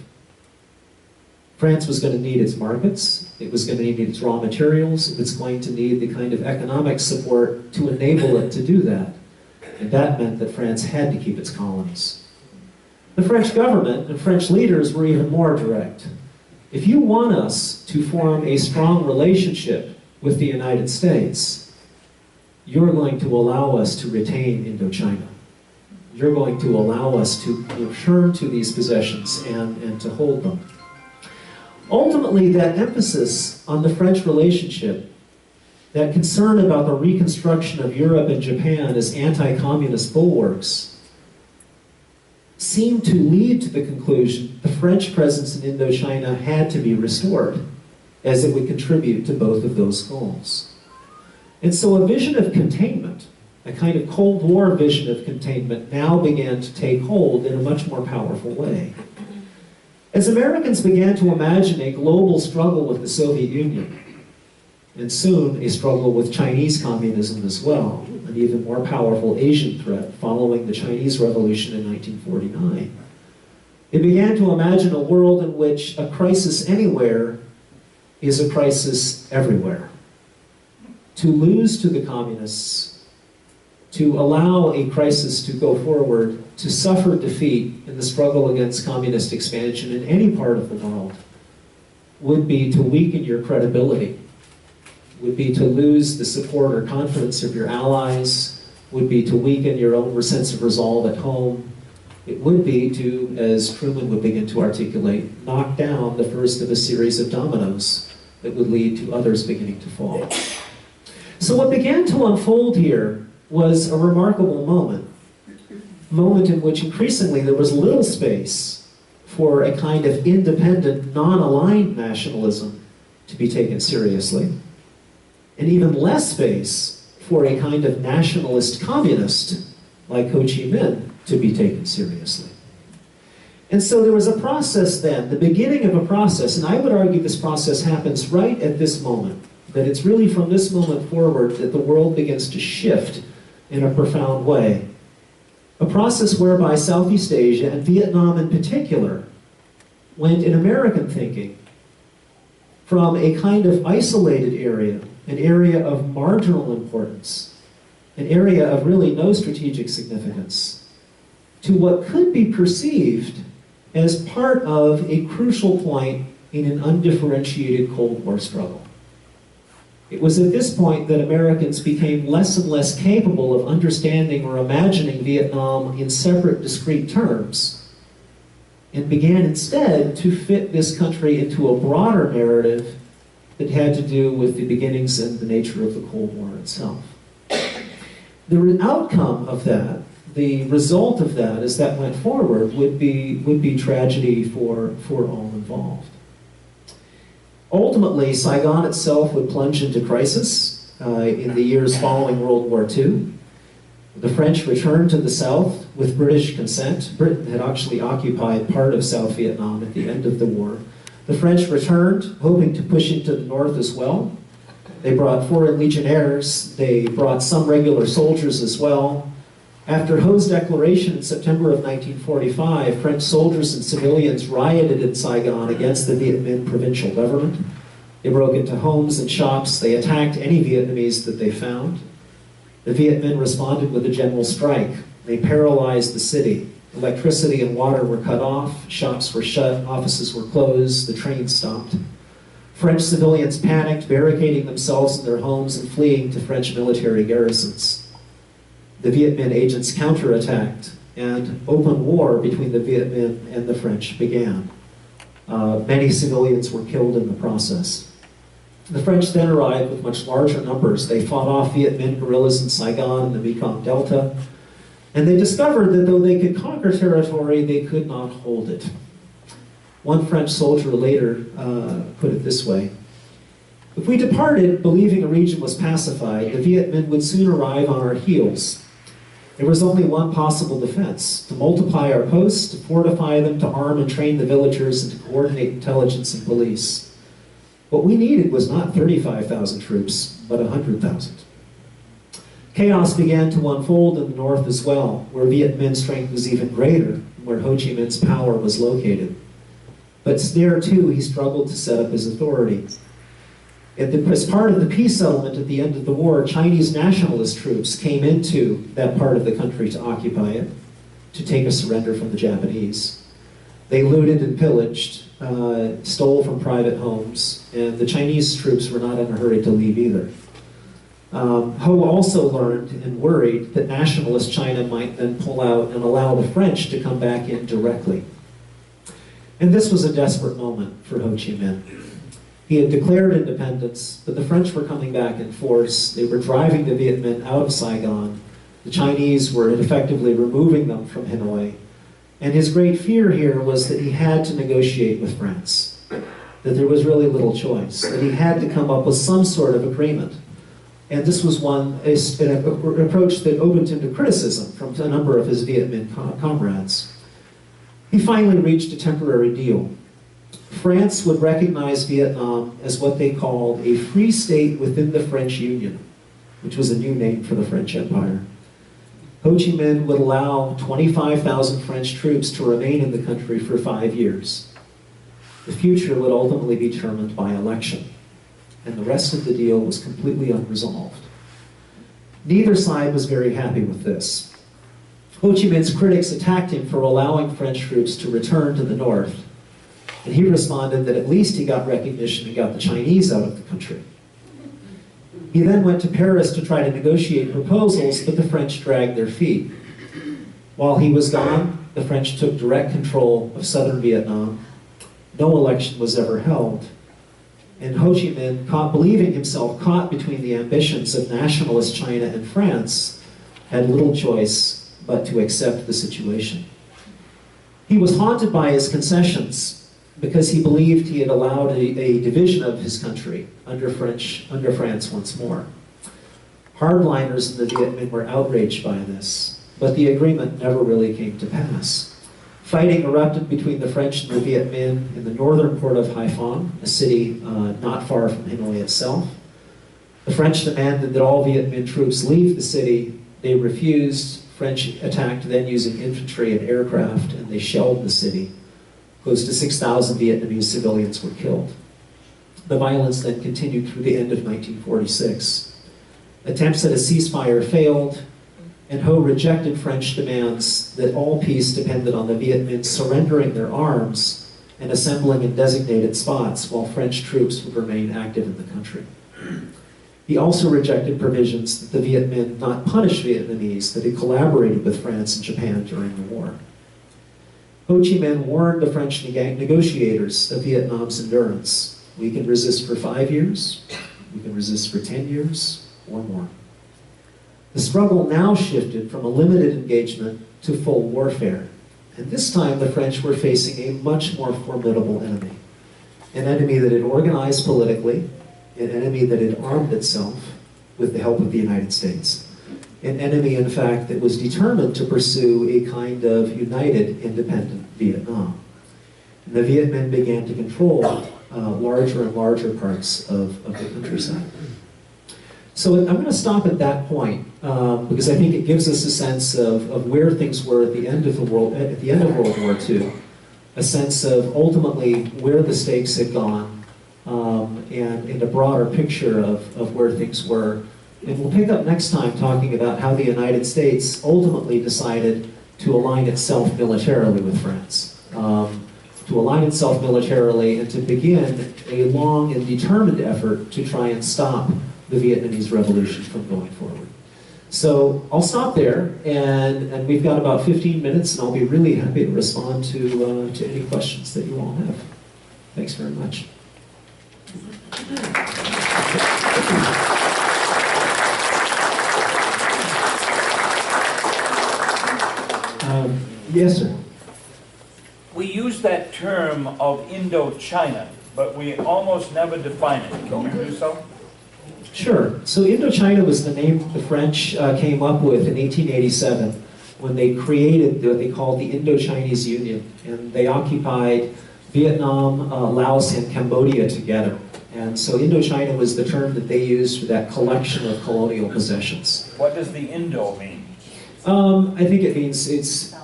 France was going to need its markets, it was going to need its raw materials, it was going to need the kind of economic support to enable it to do that. And that meant that France had to keep its colonies. The French government and French leaders were even more direct. If you want us to form a strong relationship with the United States, you're going to allow us to retain Indochina. You're going to allow us to return to these possessions and to hold them. Ultimately, that emphasis on the French relationship, that concern about the reconstruction of Europe and Japan as anti-communist bulwarks, seemed to lead to the conclusion the French presence in Indochina had to be restored, as it would contribute to both of those goals. And so a vision of containment, a kind of Cold War vision of containment, now began to take hold in a much more powerful way. As Americans began to imagine a global struggle with the Soviet Union, and soon a struggle with Chinese communism as well, an even more powerful Asian threat following the Chinese Revolution in 1949, they began to imagine a world in which a crisis anywhere is a crisis everywhere. To lose to the communists, to allow a crisis to go forward, to suffer defeat in the struggle against communist expansion in any part of the world, would be to weaken your credibility, would be to lose the support or confidence of your allies, would be to weaken your own sense of resolve at home. It would be to, as Truman would begin to articulate, knock down the first of a series of dominoes that would lead to others beginning to fall. So what began to unfold here was a remarkable moment in which increasingly there was little space for a kind of independent, non-aligned nationalism to be taken seriously, and even less space for a kind of nationalist communist like Ho Chi Minh to be taken seriously. And so there was a process then, the beginning of a process, and I would argue this process happens right at this moment, that it's really from this moment forward that the world begins to shift in a profound way. A process whereby Southeast Asia, and Vietnam in particular, went in American thinking from a kind of isolated area, an area of marginal importance, an area of really no strategic significance, to what could be perceived as part of a crucial point in an undifferentiated Cold War struggle. It was at this point that Americans became less and less capable of understanding or imagining Vietnam in separate, discrete terms, and began instead to fit this country into a broader narrative that had to do with the beginnings and the nature of the Cold War itself. The outcome of that, the result of that, as that went forward, would be tragedy for all involved. Ultimately, Saigon itself would plunge into crisis in the years following World War II. The French returned to the south with British consent. Britain had actually occupied part of South Vietnam at the end of the war. The French returned, hoping to push into the north as well. They brought foreign legionnaires. They brought some regular soldiers as well. After Ho's declaration in September of 1945, French soldiers and civilians rioted in Saigon against the Viet Minh provincial government. They broke into homes and shops. They attacked any Vietnamese that they found. The Viet Minh responded with a general strike. They paralyzed the city. Electricity and water were cut off. Shops were shut. Offices were closed. The trains stopped. French civilians panicked, barricading themselves in their homes and fleeing to French military garrisons. The Viet Minh agents counterattacked, and open war between the Viet Minh and the French began. Many civilians were killed in the process. The French then arrived with much larger numbers. They fought off Viet Minh guerrillas in Saigon and the Mekong Delta, and they discovered that though they could conquer territory, they could not hold it. One French soldier later put it this way: if we departed believing a region was pacified, the Viet Minh would soon arrive on our heels. There was only one possible defense: to multiply our posts, to fortify them, to arm and train the villagers, and to coordinate intelligence and police. What we needed was not 35,000 troops, but 100,000. Chaos began to unfold in the north as well, where Viet Minh's strength was even greater, and where Ho Chi Minh's power was located. But there too, he struggled to set up his authority. As part of the peace settlement at the end of the war, Chinese nationalist troops came into that part of the country to occupy it, to take a surrender from the Japanese. They looted and pillaged, stole from private homes, and the Chinese troops were not in a hurry to leave either. Ho also learned and worried that nationalist China might then pull out and allow the French to come back in directly. And this was a desperate moment for Ho Chi Minh. He had declared independence, but the French were coming back in force. They were driving the Viet Minh out of Saigon. The Chinese were effectively removing them from Hanoi. And his great fear here was that he had to negotiate with France, that there was really little choice, that he had to come up with some sort of agreement. And this was an approach that opened him to criticism from a number of his Viet Minh comrades. He finally reached a temporary deal. France would recognize Vietnam as what they called a free state within the French Union, which was a new name for the French Empire. Ho Chi Minh would allow 25,000 French troops to remain in the country for 5 years. The future would ultimately be determined by election, and the rest of the deal was completely unresolved. Neither side was very happy with this. Ho Chi Minh's critics attacked him for allowing French troops to return to the north, and he responded that at least he got recognition and got the Chinese out of the country. He then went to Paris to try to negotiate proposals, but the French dragged their feet. While he was gone, the French took direct control of southern Vietnam. No election was ever held. And Ho Chi Minh, believing himself caught between the ambitions of nationalist China and France, had little choice but to accept the situation. He was haunted by his concessions because he believed he had allowed a division of his country under France once more. Hardliners in the Viet Minh were outraged by this, but the agreement never really came to pass. Fighting erupted between the French and the Viet Minh in the northern port of Haiphong, a city not far from Hanoi itself. The French demanded that all Viet Minh troops leave the city. They refused. French attacked, then using infantry and aircraft, and they shelled the city. Close to 6,000 Vietnamese civilians were killed. The violence then continued through the end of 1946. Attempts at a ceasefire failed, and Ho rejected French demands that all peace depended on the Viet Minh surrendering their arms and assembling in designated spots while French troops would remain active in the country. He also rejected provisions that the Viet Minh not punish Vietnamese that had collaborated with France and Japan during the war. Ho Chi Minh warned the French negotiators of Vietnam's endurance. We can resist for 5 years, we can resist for 10 years, or more. The struggle now shifted from a limited engagement to full warfare. And this time the French were facing a much more formidable enemy. An enemy that had organized politically, an enemy that had armed itself with the help of the United States. An enemy, in fact, that was determined to pursue a kind of united, independent Vietnam. And the Viet Minh began to control larger and larger parts of the countryside. So I'm going to stop at that point because I think it gives us a sense of where things were at the end of World War II, a sense of ultimately where the stakes had gone, and a broader picture of where things were. And we'll pick up next time talking about how the United States ultimately decided to align itself militarily with France, to align itself militarily and to begin a long and determined effort to try and stop the Vietnamese Revolution from going forward. So I'll stop there, and we've got about 15 minutes, and I'll be really happy to respond to any questions that you all have. Thanks very much. Yes, sir. We use that term of Indochina, but we almost never define it. Can you do so? Sure. So Indochina was the name the French came up with in 1887 when they created what they called the Indo-Chinese Union, and they occupied Vietnam, Laos, and Cambodia together. And so Indochina was the term that they used for that collection of colonial possessions. What does the Indo mean? I think it means it's.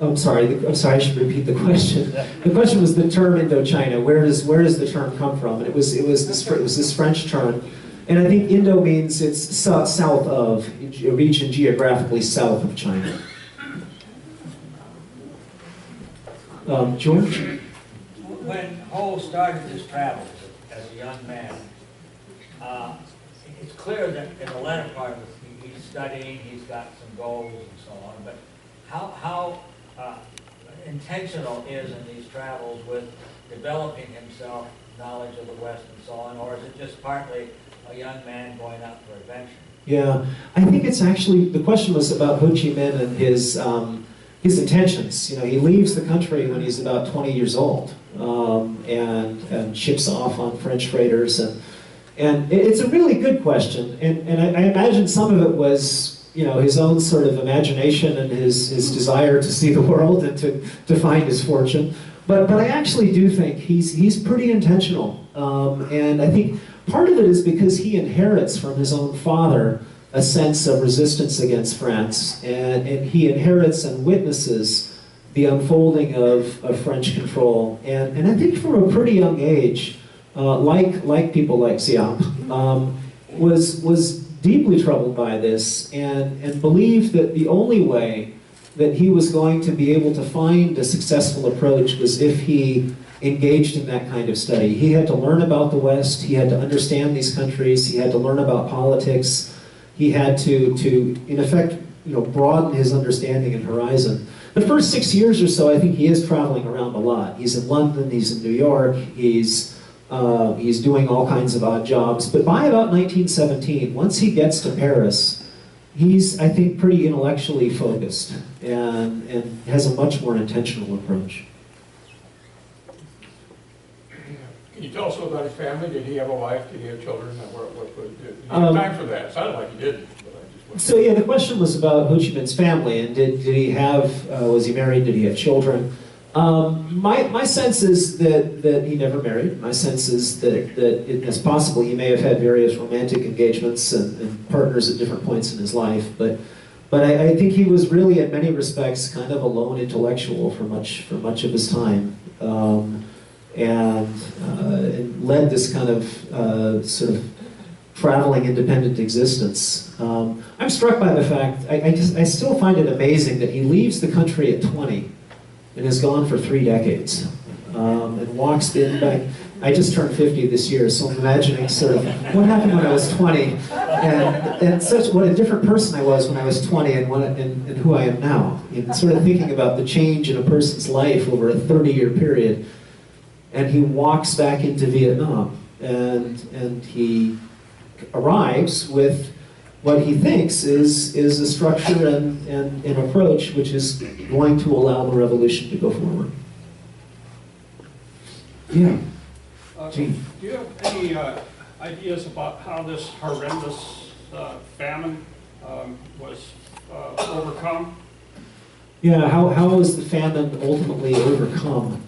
I'm sorry. I should repeat the question. The question was the term Indochina. Where does the term come from? And it was this French term, and I think Indo means it's south of a region geographically south of China. George? When Ho started his travels as a young man, it's clear that in the latter part of it, he's studying, he's got some goals and so on, but how intentional is in these travels with developing himself knowledge of the West and so on, or is it just partly a young man going out for adventure? Yeah, I think it's actually, the question was about Ho Chi Minh and his intentions. You know, he leaves the country when he's about 20 years old and ships off on French freighters. And it's a really good question. And I imagine some of it was, you know, his own sort of imagination and his desire to see the world and to find his fortune. But I actually do think he's pretty intentional. And I think part of it is because he inherits from his own father a sense of resistance against France, and he inherits and witnesses the unfolding of French control. And I think from a pretty young age, like people like Xiap, was deeply troubled by this and believed that the only way that he was going to be able to find a successful approach was if he engaged in that kind of study. He had to learn about the West, he had to understand these countries, he had to learn about politics, he had to in effect, broaden his understanding and horizon. The first 6 years or so, I think he is traveling around a lot. He's in London, he's in New York, he's He's doing all kinds of odd jobs. But by about 1917, once he gets to Paris, he's, I think, pretty intellectually focused and has a much more intentional approach. Can you tell us about his family? Did he have a wife? Did he have children? Did he have time for that? It sounded like he didn't. So yeah, the question was about Ho Chi Minh's family, and did he have, was he married? Did he have children? My sense is that he never married. My sense is that it's possible he may have had various romantic engagements and partners at different points in his life, but I think he was really, in many respects, kind of a lone intellectual for much of his time, and led this kind of sort of traveling independent existence. I'm struck by the fact, I still find it amazing that he leaves the country at 20 and has gone for 3 decades, and walks in back. I just turned 50 this year, so I'm imagining sort of what happened when I was 20, and such what a different person I was when I was 20 and who I am now. And sort of thinking about the change in a person's life over a 30-year period, and he walks back into Vietnam, and he arrives with what he thinks is a structure and an approach which is going to allow the revolution to go forward. Yeah. Do you have any ideas about how this horrendous famine was overcome? Yeah, how was the famine ultimately overcome?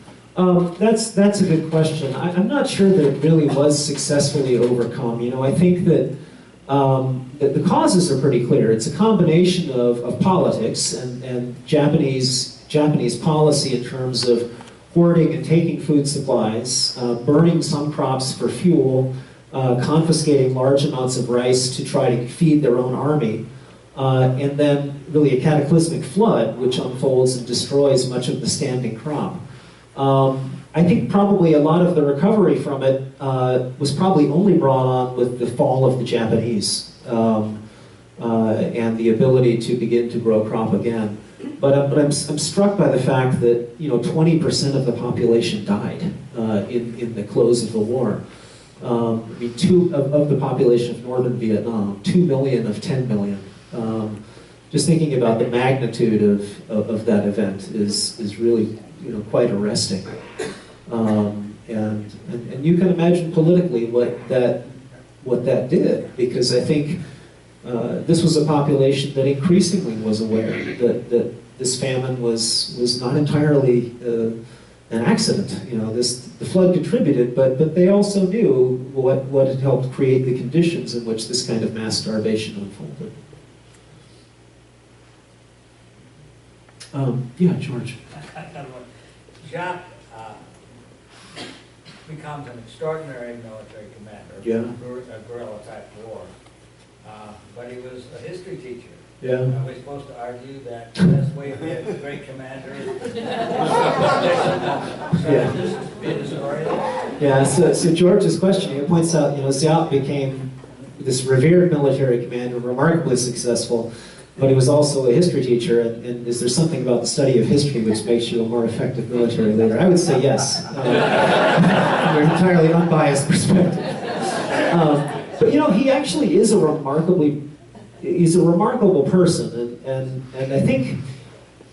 That's a good question. I'm not sure that it really was successfully overcome. You know, I think that the causes are pretty clear. It's a combination of politics and Japanese policy in terms of hoarding and taking food supplies, burning some crops for fuel, confiscating large amounts of rice to try to feed their own army, and then really a cataclysmic flood which unfolds and destroys much of the standing crop. I think probably a lot of the recovery from it was probably only brought on with the fall of the Japanese and the ability to begin to grow crop again. But I'm struck by the fact that 20% of the population died in the close of the war. I mean, of the population of northern Vietnam, 2 million of 10 million. Just thinking about the magnitude of that event is really quite arresting. And you can imagine politically what that did, because I think this was a population that increasingly was aware that this famine was not entirely an accident. The flood contributed, but they also knew what had helped create the conditions in which this kind of mass starvation unfolded. Yeah, George. Jacques becomes an extraordinary military commander, Yeah. a guerrilla type war, but he was a history teacher. Yeah. Are we supposed to argue that the best way to be a great commander is to be a historian? Yeah, so George's question, he points out, Ziap became this revered military commander, remarkably successful, but he was also a history teacher, and is there something about the study of history which makes you a more effective military leader? I would say yes, from an entirely unbiased perspective. But he actually is he's a remarkable person, and I think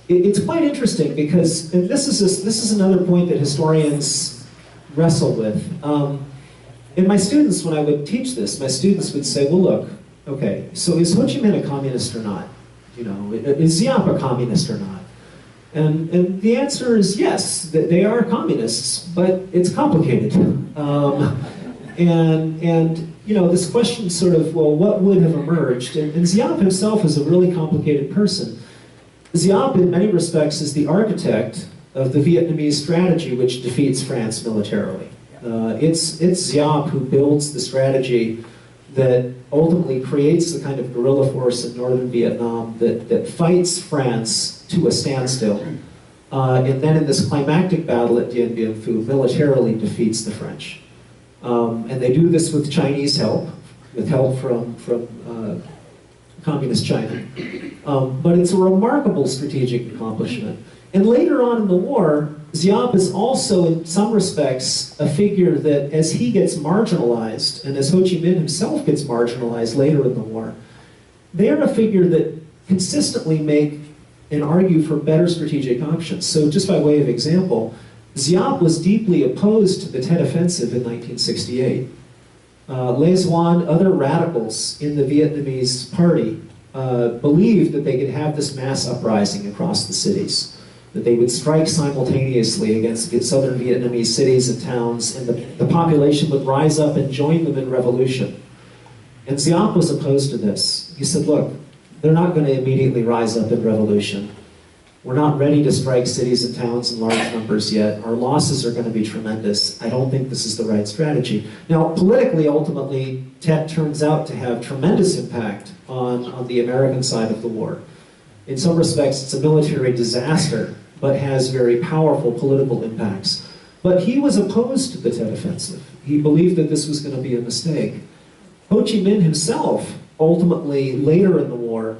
it's quite interesting because, and this is another point that historians wrestle with. And my students, when I would teach this, my students would say, well, look, okay, so is Ho Chi Minh a communist or not? Is Ziap a communist or not? And the answer is yes, that they are communists, but it's complicated. This question sort of, well, what would have emerged? And Ziap himself is a really complicated person. Ziap, in many respects, is the architect of the Vietnamese strategy which defeats France militarily. It's Ziap who builds the strategy that ultimately creates the kind of guerrilla force in northern Vietnam that fights France to a standstill, and then in this climactic battle at Dien Bien Phu militarily defeats the French. And they do this with Chinese help, with help from communist China. But it's a remarkable strategic accomplishment. And later on in the war, Giap is also, in some respects, a figure that, as he gets marginalized, and as Ho Chi Minh himself gets marginalized later in the war, they are a figure that consistently make and argue for better strategic options. So just by way of example, Giap was deeply opposed to the Tet Offensive in 1968. Le Duan, other radicals in the Vietnamese party, believed that they could have this mass uprising across the cities, that they would strike simultaneously against southern Vietnamese cities and towns, and the population would rise up and join them in revolution. And Giap was opposed to this. He said, look, they're not going to immediately rise up in revolution. We're not ready to strike cities and towns in large numbers yet. Our losses are going to be tremendous. I don't think this is the right strategy. Now, politically, ultimately, Tet turns out to have tremendous impact on the American side of the war. In some respects, it's a military disaster, but has very powerful political impacts. But he was opposed to the Tet Offensive. He believed that this was going to be a mistake. Ho Chi Minh himself, ultimately, later in the war,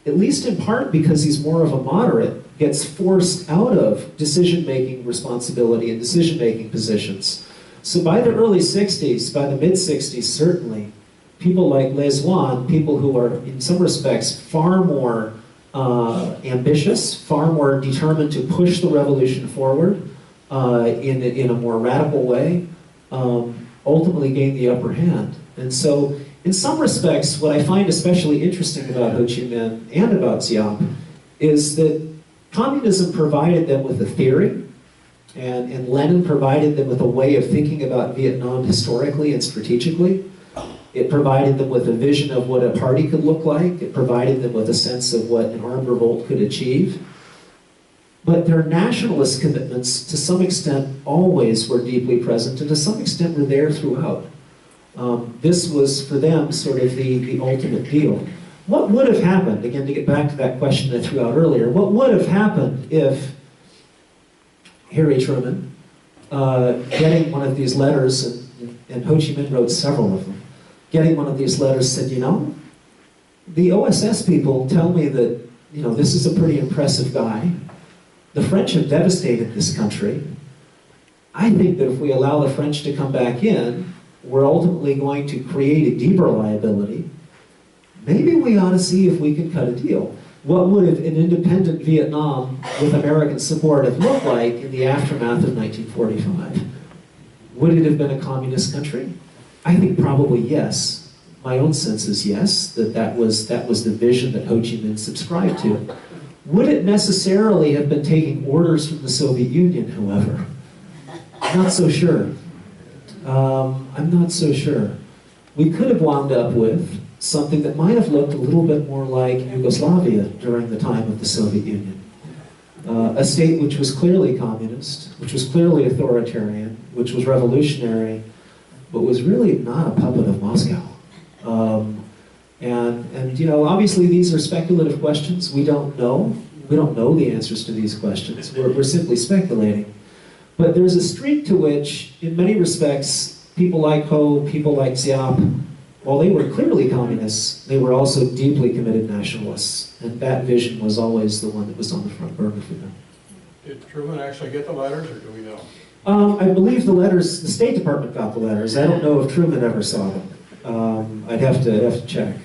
at least in part because he's more of a moderate, gets forced out of decision-making responsibility and decision-making positions. So by the early 60s, by the mid-60s certainly, people like Le Duan, people who are in some respects far more ambitious, far more determined to push the revolution forward in a more radical way, ultimately gain the upper hand. And so, in some respects, what I find especially interesting about Ho Chi Minh and about Giap is that communism provided them with a theory, and Lenin provided them with a way of thinking about Vietnam historically and strategically. It provided them with a vision of what a party could look like. It provided them with a sense of what an armed revolt could achieve. But their nationalist commitments, to some extent, always were deeply present, and to some extent were there throughout. This was, for them, sort of the ultimate deal. What would have happened, again, to get back to that question I threw out earlier, what would have happened if Harry Truman, getting one of these letters, and Ho Chi Minh wrote several of them, getting one of these letters said, you know, the OSS people tell me that, you know, this is a pretty impressive guy. The French have devastated this country. I think that if we allow the French to come back in, we're ultimately going to create a deeper liability. Maybe we ought to see if we can cut a deal. What would have an independent Vietnam with American support have looked like in the aftermath of 1945? Would it have been a communist country? I think probably yes. My own sense is yes, that was the vision that Ho Chi Minh subscribed to. Would it necessarily have been taking orders from the Soviet Union, however? Not so sure. I'm not so sure. We could have wound up with something that might have looked a little bit more like Yugoslavia during the time of the Soviet Union. A state which was clearly communist, which was clearly authoritarian, which was revolutionary, but was really not a puppet of Moscow. And you know, obviously these are speculative questions. We don't know. We don't know the answers to these questions. We're simply speculating. But there's a streak to which, in many respects, people like Ho, people like Giap, while they were clearly communists, they were also deeply committed nationalists. And that vision was always the one that was on the front burner for them. Did Truman actually get the letters, or do we know? I believe the letters, the State Department got the letters. I don't know if Truman ever saw them. I'd have to check.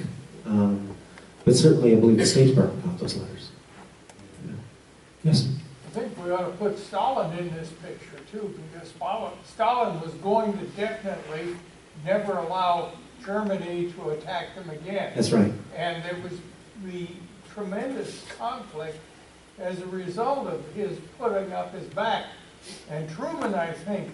But certainly I believe the State Department got those letters. Yeah. Yes? I think we ought to put Stalin in this picture too, because Stalin was going to definitely never allow Germany to attack them again. That's right. And there was the tremendous conflict as a result of his putting up his back. And Truman, I think,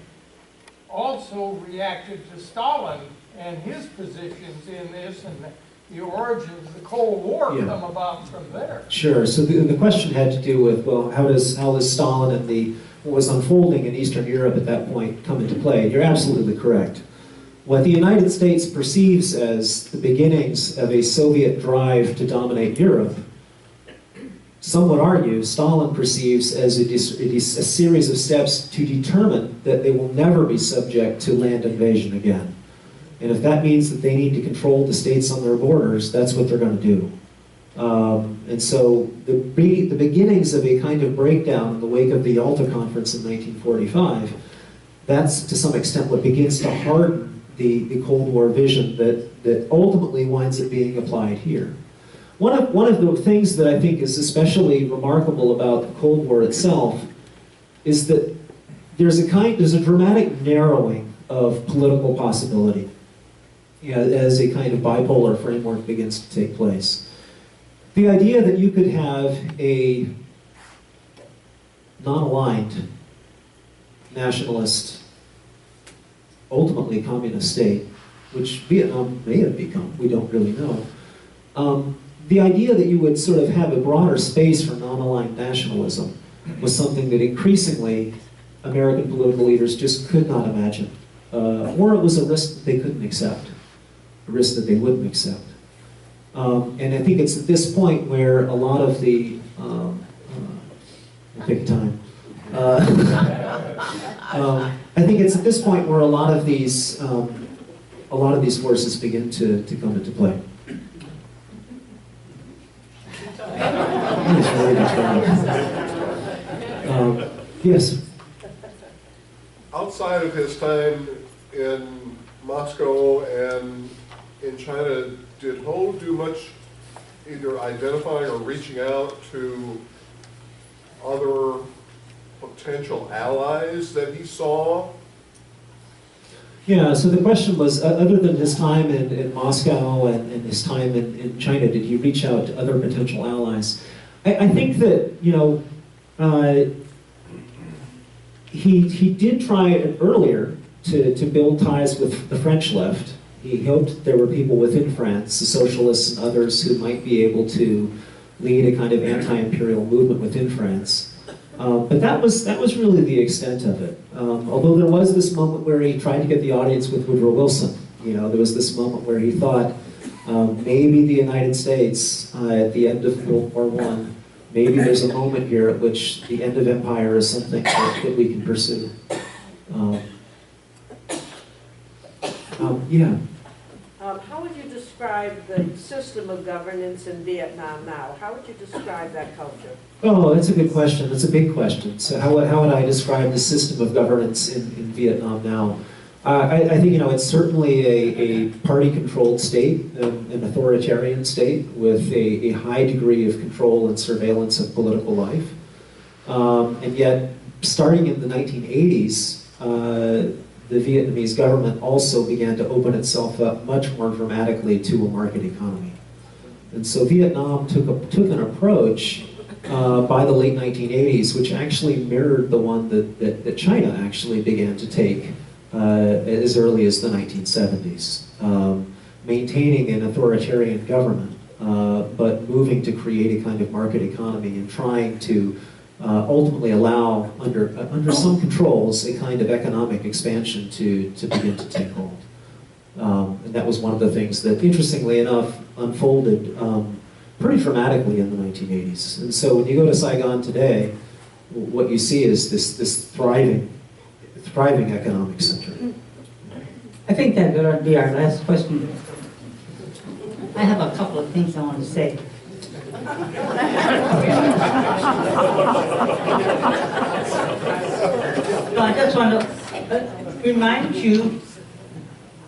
also reacted to Stalin and his positions in this, and the origins of the Cold War come about from there. Sure. So the question had to do with, well, how does Stalin and what was unfolding in Eastern Europe at that point come into play? You're absolutely correct. What the United States perceives as the beginnings of a Soviet drive to dominate Europe, some would argue Stalin perceives as a series of steps to determine that they will never be subject to land invasion again. And if that means that they need to control the states on their borders, that's what they're going to do. And so the beginnings of a kind of breakdown in the wake of the Yalta Conference in 1945, that's to some extent what begins to harden the Cold War vision that ultimately winds up being applied here. One of the things that I think is especially remarkable about the Cold War itself is that there's a dramatic narrowing of political possibility, as a kind of bipolar framework begins to take place. The idea that you could have a non-aligned nationalist, ultimately communist state, which Vietnam may have become, we don't really know. The idea that you would sort of have a broader space for non-aligned nationalism was something that increasingly American political leaders just could not imagine. Or it was a risk that they couldn't accept, a risk that they wouldn't accept. And I think it's at this point where a lot of the, pick a time. I think it's at this point where a lot of these forces begin to come into play. Yes. Outside of his time in Moscow and in China, did Ho do much either identifying or reaching out to other potential allies that he saw? Yeah, so the question was, other than his time in Moscow and his time in China, did he reach out to other potential allies? I think that, he did try earlier to build ties with the French left. He hoped there were people within France, the socialists and others, who might be able to lead a kind of anti-imperial movement within France. But that was really the extent of it. Although there was this moment where he tried to get the audience with Woodrow Wilson. There was this moment where he thought maybe the United States, at the end of World War I, maybe there's a moment here at which the end of empire is something that we can pursue. Yeah. How would you describe the system of governance in Vietnam now? How would you describe that culture? Oh, that's a good question. That's a big question. So how would I describe the system of governance in Vietnam now? I think, it's certainly a party-controlled state, an authoritarian state with a high degree of control and surveillance of political life. And yet, starting in the 1980s, the Vietnamese government also began to open itself up much more dramatically to a market economy. And so Vietnam took an approach by the late 1980s, which actually mirrored the one that China actually began to take as early as the 1970s, maintaining an authoritarian government, but moving to create a kind of market economy and trying to ultimately allow, under some controls, a kind of economic expansion to begin to take hold. And that was one of the things that, interestingly enough, unfolded pretty dramatically in the 1980s. And so when you go to Saigon today, what you see is this thriving economic center. I think that would be our last question. I have a couple of things I want to say. So I just want to remind you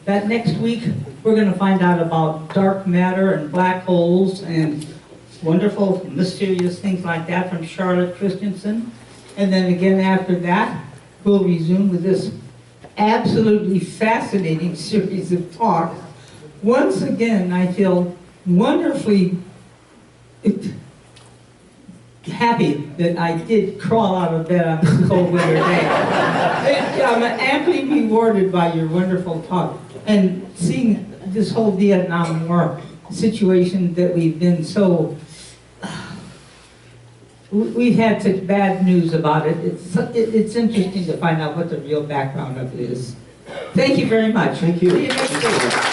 that next week we're going to find out about dark matter and black holes and wonderful, mysterious things like that from Charlotte Christensen. And then again after that, we'll resume with this absolutely fascinating series of talks. Once again, I feel wonderfully happy that I did crawl out of bed on this cold winter day. I'm amply rewarded by your wonderful talk and seeing this whole Vietnam War situation that we've been so... We've had such bad news about it. It's interesting to find out what the real background of it is. Thank you very much. Thank you. See you next week.